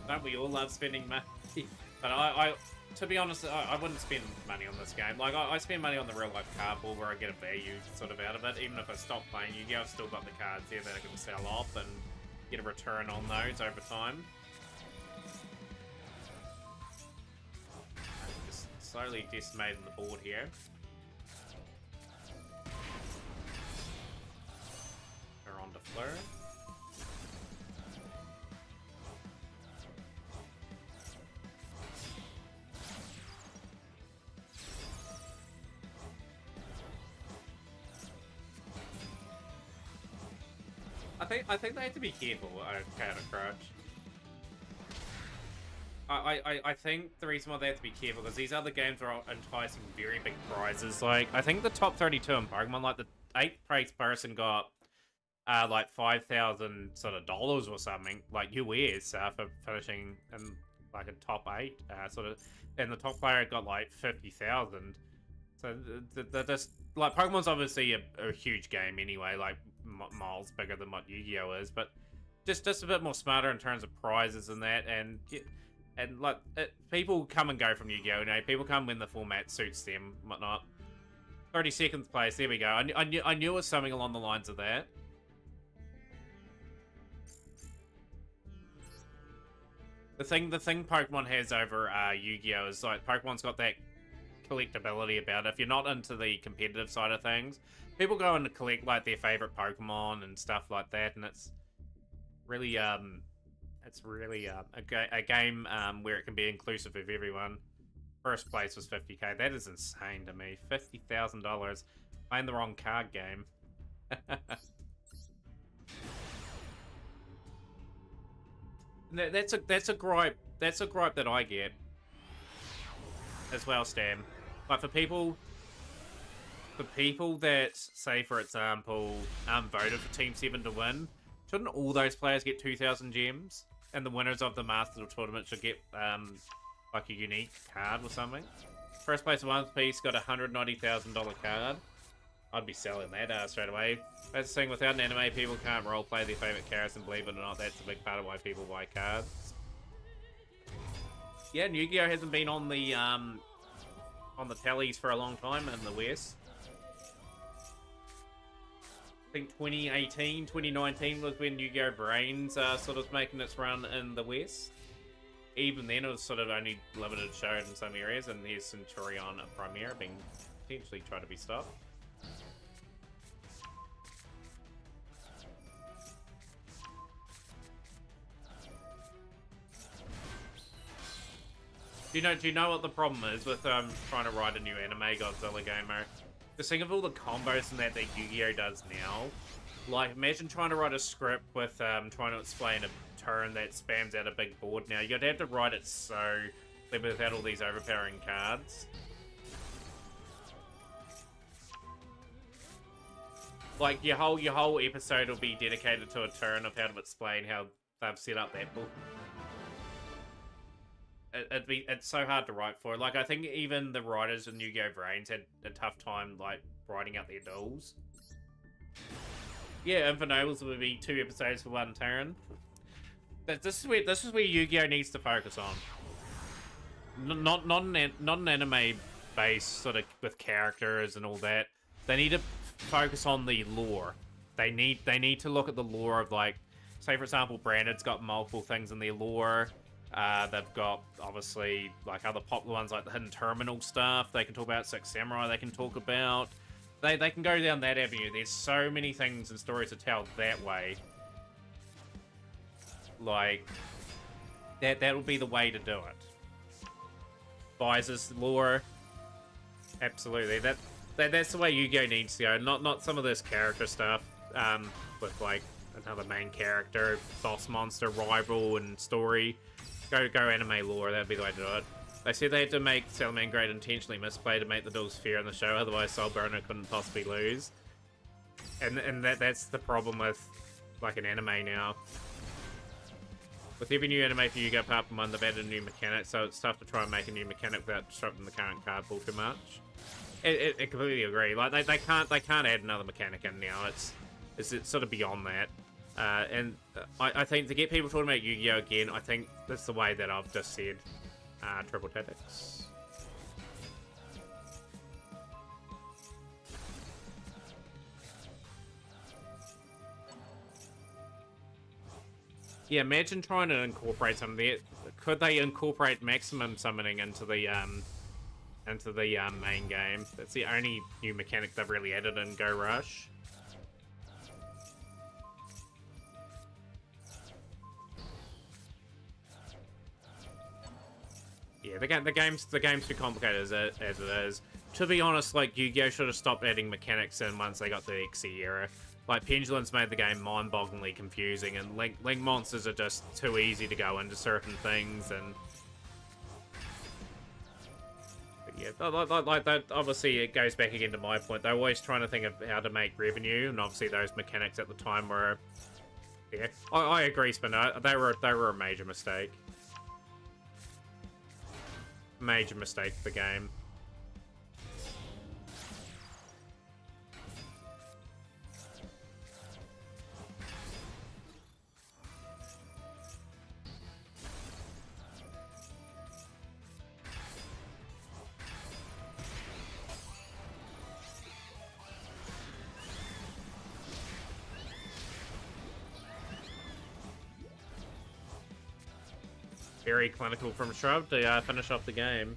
Don't we all love spending money? But I to be honest, I wouldn't spend money on this game. Like, I spend money on the real life card pool where I get a value sort of out of it. Even if I stop playing Yu-Gi-Oh, I've still got the cards here that I can sell off and get a return on those over time. Just slowly decimating the board here. We're on to Fleur. I think they have to be careful Counter Crush. I think the reason why they have to be careful because these other games are enticing very big prizes. Like, I think the top 32 in Pokemon, like the 8th place person got like $5,000 sort of dollars or something, like US, for finishing in like a top 8 sort of, and the top player got like 50,000. So they're just like, Pokemon's obviously a huge game anyway, like miles bigger than what Yu-Gi-Oh is, but just a bit more smarter in terms of prizes and that, and like people come and go from Yu-Gi-Oh. You know, people come when the format suits them, whatnot. 32nd place, there we go. I knew it was something along the lines of that. The thing Pokemon has over Yu-Gi-Oh is like Pokemon's got that collectability about it. If you're not into the competitive side of things, people go in to collect like their favorite Pokemon and stuff like that, and it's really It's really a game where it can be inclusive of everyone. First place was 50k. That is insane to me. $50,000 playing the wrong card game. That's a gripe. That's a gripe that I get as well, Stam. Like for people that say, for example, voted for Team 7 to win, shouldn't all those players get 2,000 gems? And the winners of the Master Tournament should get like a unique card or something. First place of One Piece got a $190,000 card. I'd be selling that straight away. That's the thing, without an anime, people can't roleplay their favorite characters, and believe it or not, that's a big part of why people buy cards. Yeah, Yu-Gi-Oh! Hasn't been on the tallies for a long time in the West. I think 2018, 2019 was when Yu-Gi-Oh! Brains sort of making its run in the West. Even then, it was sort of only limited showed in some areas, and here's Centurion Primera being potentially tried to be stopped. Do you know what the problem is with trying to write a new anime Godzilla gamer? Just think of all the combos and that Yu-Gi-Oh! Does now. Like, imagine trying to write a script with trying to explain a turn that spams out a big board now. You'd have to write it so without all these overpowering cards. Like, your whole episode will be dedicated to a turn of how to explain how they've set up that book. It's so hard to write for. Like, I think even the writers in Yu-Gi-Oh! Brains had a tough time, like, writing out their duels. Yeah, Infinite Nobles would be 2 episodes for 1 turn. This is where Yu-Gi-Oh! Needs to focus on. Not an anime base sort of with characters and all that. They need to focus on the lore. They need to look at the lore of, like, say for example, Branded's got multiple things in their lore. They've got, obviously, like, other popular ones, like the Hidden Terminal stuff. They can talk about Six Samurai, they can talk about... They can go down that avenue. There's so many things and stories to tell that way. Like, that'll be the way to do it. Visors, lore... Absolutely. That's the way Yu-Gi-Oh! Needs to go. Not some of this character stuff, with, like, another main character, boss monster, rival, and story. Go anime lore, that'd be the way to do it. They said they had to make Salamangreat intentionally misplay to make the duels fair in the show, otherwise Soulburner couldn't possibly lose. And that's the problem with, like, an anime now. With every new anime for Yu-Gi-Oh! Apart from one, they've added a new mechanic, so it's tough to try and make a new mechanic without disrupting the current card pool too much. I completely agree. Like, they can't add another mechanic in now. It's sort of beyond that. And I think to get people talking about Yu-Gi-Oh! Again, I think that's the way that I've just said. Triple Tactics. Yeah, imagine trying to incorporate some of that. Could they incorporate maximum summoning into the main game? That's the only new mechanic they've really added in Go Rush. Yeah, the game's too complicated as it is. To be honest, like, Yu-Gi-Oh! Should have stopped adding mechanics in once they got the XE era. Like, Pendulum's made the game mind-bogglingly confusing, and Link monsters are just too easy to go into certain things, and... But yeah, like that, obviously it goes back again to my point. They're always trying to think of how to make revenue, and obviously those mechanics at the time were... Yeah, I agree, Spinner. They were a major mistake. Major mistake for the game. Very clinical from Shrub to finish off the game.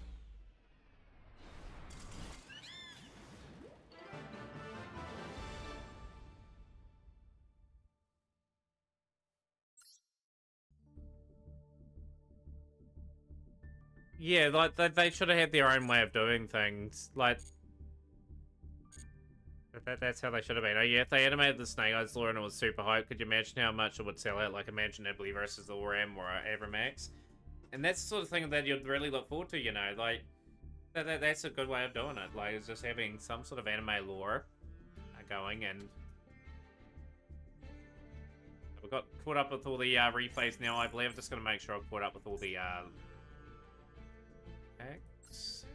Yeah, like, they should have had their own way of doing things. Like, that's how they should have been. Oh, yeah, if they animated the Snake Eyes lore and it was super hype, could you imagine how much it would sell out? Like, imagine Nibley versus the Warram or Avramax. And that's the sort of thing that you'd really look forward to, you know? Like, that's a good way of doing it. Like, it's just having some sort of anime lore going, and we got caught up with all the replays now, I believe. I'm just going to make sure I've caught up with all the packs.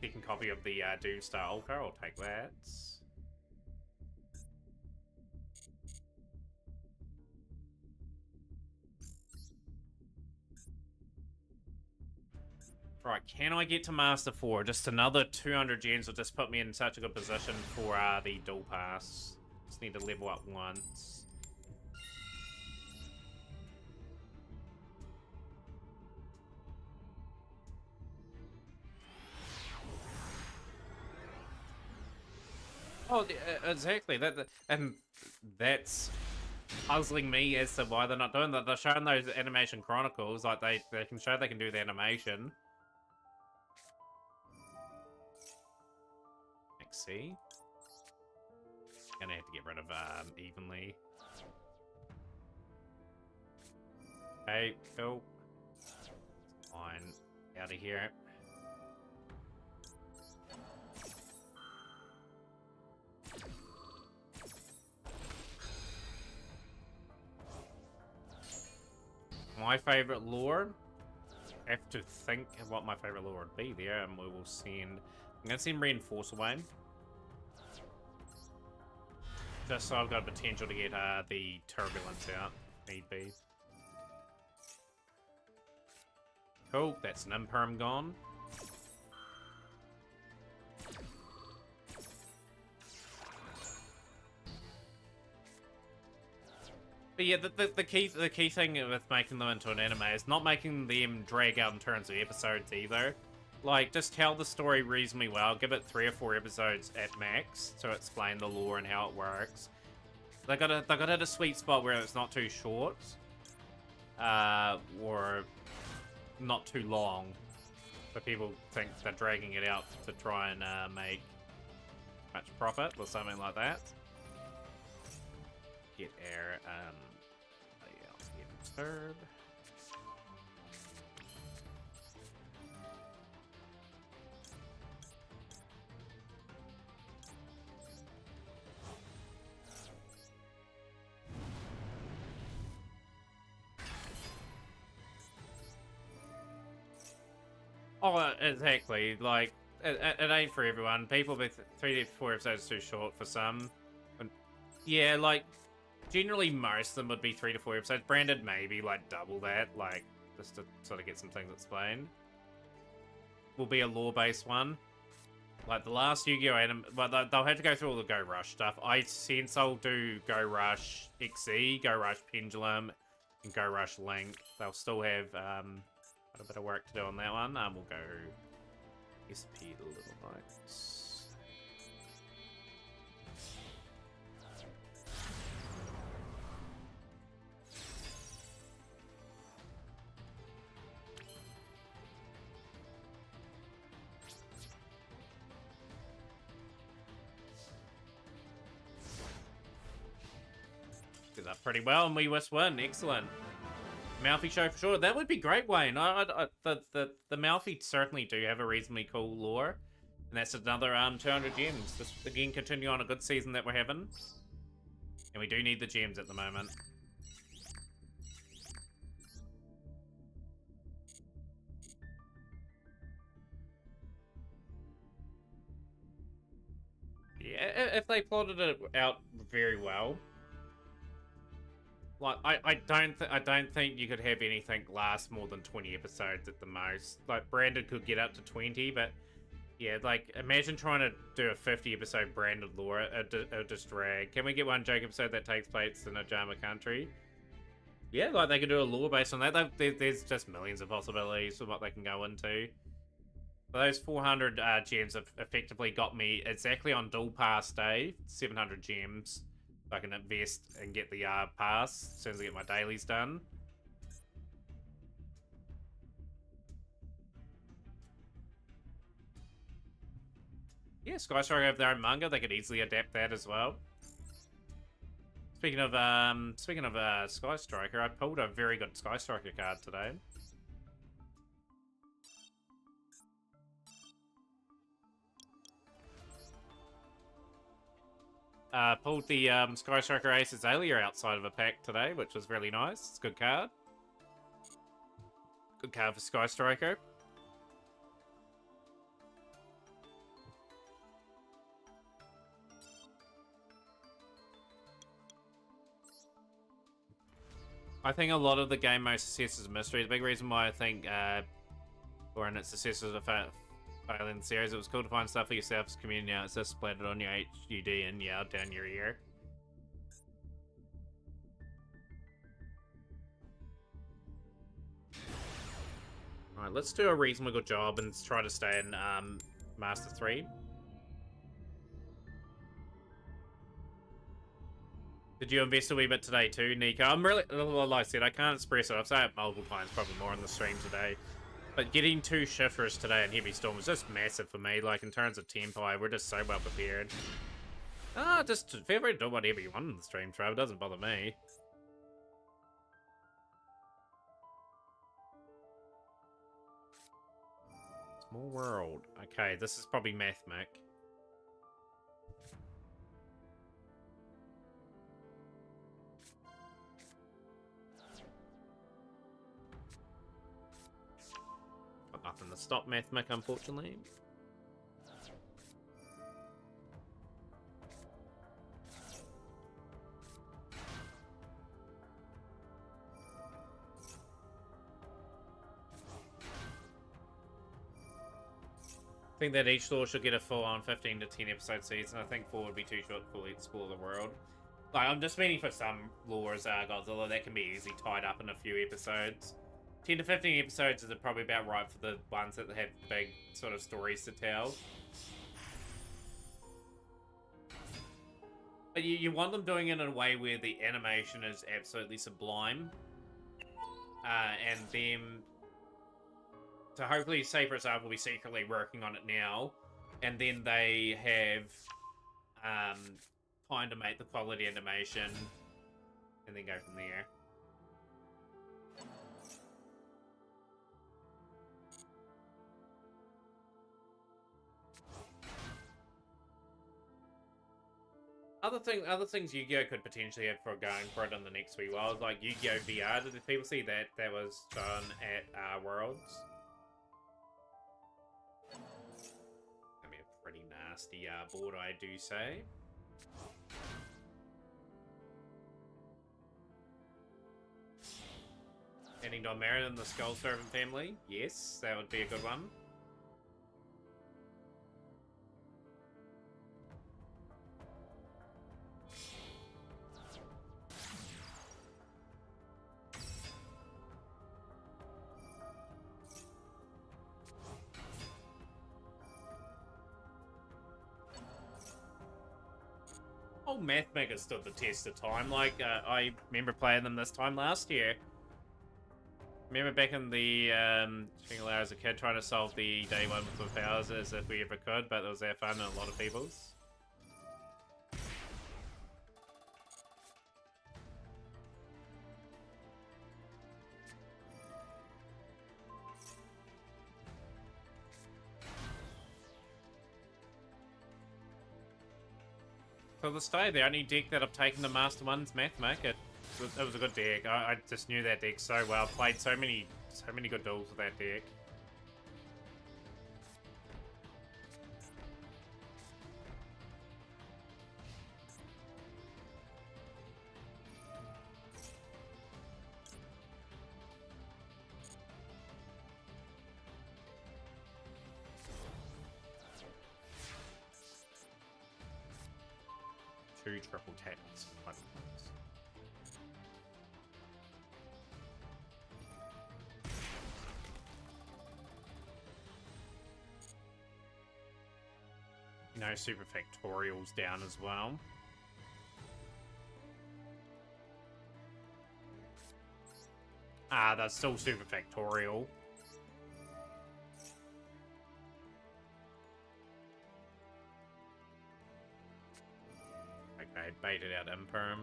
Second copy of the Doomstar Ultra, I'll take that. Right, can I get to Master 4? Just another 200 gems will just put me in such a good position for the Dual Pass. Just need to level up once. Oh, exactly. And that's puzzling me as to why they're not doing that. They're showing those animation chronicles, like they can show they can do the animation. Let's see. Gonna have to get rid of evenly. Okay, cool. Fine. Out of here. My favorite lore? I have to think of what my favorite lore would be there, and we will send... I'm going to send Reinforce away. Just so I've got potential to get the Turbulence out, if need be. Cool, that's an Imperm gone. But yeah, the key thing with making them into an anime is not making them drag out in terms of episodes either. Like, just tell the story reasonably well. Give it 3 or 4 episodes at max to explain the lore and how it works. They gotta hit a sweet spot where it's not too short, or not too long, so people think they're dragging it out to try and make much profit or something like that. Get air, get turb. Oh, exactly. Like, it ain't for everyone. People with 3 to 4 episodes too short for some. And yeah, like, generally most of them would be 3 to 4 episodes. Branded maybe, like, double that, like, just to sort of get some things explained. Will be a lore-based one. Like, the last Yu-Gi-Oh! Anime, but they'll have to go through all the Go Rush stuff. I sense I'll do Go Rush XE, Go Rush Pendulum, and Go Rush Link. They'll still have, a bit of work to do on that one. We'll go SP the Little Knights. Did that pretty well, and we just win. Excellent. Mouthy show for sure. That would be great, Wayne. The Mouthy certainly do have a reasonably cool lore. And that's another 200 gems. This again continue on a good season that we're having. And we do need the gems at the moment. Yeah, if they plotted it out very well. Like, I don't think you could have anything last more than 20 episodes at the most. Like, Branded could get up to 20, but yeah, like, imagine trying to do a 50 episode Branded lore. It'll just drag. Can we get one joke episode that takes place in Ojama country? Yeah, like, they could do a lore based on that. There's just millions of possibilities for what they can go into. But those 400 gems have effectively got me exactly on Dual Pass Day, 700 gems. So I can invest and get the pass as soon as I get my dailies done. Yeah, Sky Striker have their own manga. They could easily adapt that as well. Speaking of Sky Striker, I pulled a very good Sky Striker card today. Pulled the Sky Striker Ace Azalea outside of a pack today, which was really nice. It's a good card. Good card for Sky Striker. I think a lot of the game mode success is a mystery. The big reason why I think, or in its success was a failing series, it was cool to find stuff for yourself as community. Now it's just splattered on your HUD and yelled down your ear. Alright, let's do a reasonably good job and try to stay in Master 3. Did you invest a wee bit today too, Nico? I'm really, like I said, I can't express it. I've said it multiple times, probably more on the stream today. But getting 2 shifters today in Heavy Storm was just massive for me. Like, in terms of tempo, we're just so well prepared. Just feel free to do whatever you want in the stream, Trav. It doesn't bother me. Small world. Okay, this is probably Mathmic. Got nothing to stop Mathmic, unfortunately. I think that each lore should get a full-on 15 to 10 episode season. I think 4 would be too short to fully explore the world. Like, I'm just meaning for some lores, Godzilla, that can be easily tied up in a few episodes. 10 to 15 episodes is probably about right for the ones that have big sort of stories to tell. But you want them doing it in a way where the animation is absolutely sublime. And them to hopefully, say for example, we're secretly working on it now, and then they have time to make the quality animation, and then go from there. Other things Yu-Gi-Oh could potentially have for going for it in the next wee while, like Yu-Gi-Oh VR. Did people see that? That was shown at Worlds. I mean, a pretty nasty board, I do say. Ending on Marin and the Skull Servant family. Yes, that would be a good one. Oh, Mathmaker stood the test of time. Like, I remember playing them this time last year. Remember back in the Shingler as a kid trying to solve the day one with the powers as if we ever could, but it was that fun and a lot of people's. So the stay, the only deck that I've taken to Master 1's Mathmac. It was a good deck. I just knew that deck so well. Played so many good duels with that deck. Two triple taps. No super factorials down as well. Ah, that's still super factorial. Okay, baited out Imperm.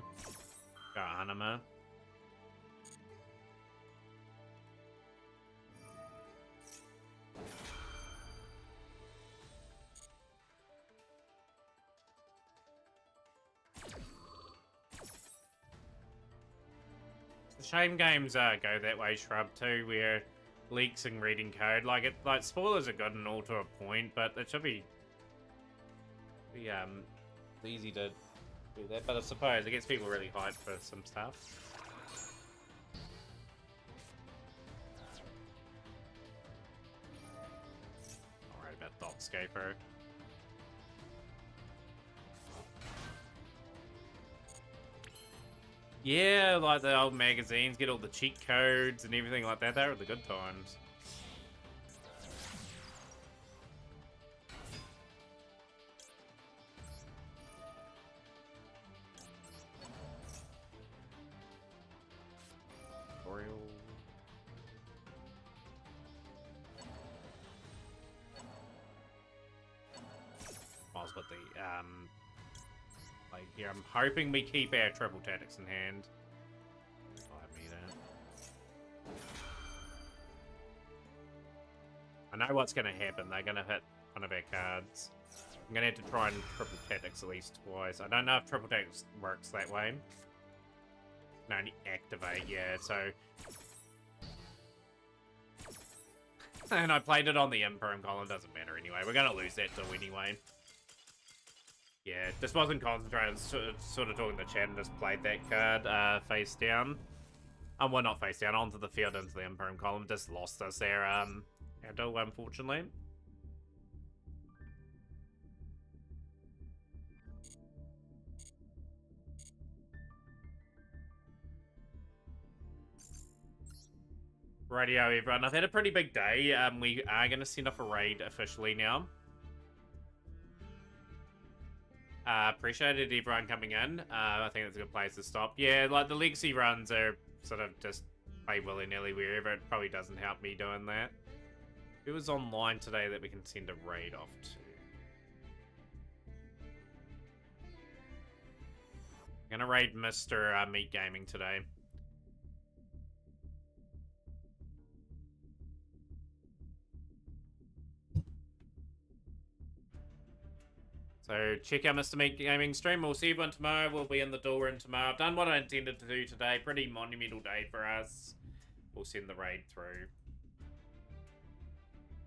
Got Anima. It's a shame games go that way, Shrub, too, where leaks and reading code, like spoilers are good and all to a point, but it should be easy to do that. But I suppose it gets people really hyped for some stuff. Not worried about Dotscaper. Yeah, like the old magazines, get all the cheat codes and everything like that. They were the good times. Tutorial. Might as well put the like here. I'm hoping we keep our triple tactics in hand. 5 meter. I know what's going to happen. They're going to hit one of our cards. I'm going to have to try and triple tactics at least twice. I don't know if triple tactics works that way. No, only activate, yeah, so... And I played it on the Imperm column, doesn't matter anyway. We're going to lose that too anyway. Yeah, just wasn't concentrated, sort of talking to chat and just played that card face down. Well, not face down, onto the field into the Imperm column. Just lost us there, our duel, unfortunately. Rightio, everyone. I've had a pretty big day. We are going to send off a raid officially now. Appreciated everyone coming in. I think that's a good place to stop. Yeah, like the legacy runs are sort of just play willy-nilly wherever. It probably doesn't help me doing that. Who was online today that we can send a raid off to? I'm going to raid Mr. Meat Gaming today. So check out Mr. Meat Gaming stream. We'll see everyone tomorrow. We'll be in the duel room tomorrow. I've done what I intended to do today. Pretty monumental day for us. We'll send the raid through.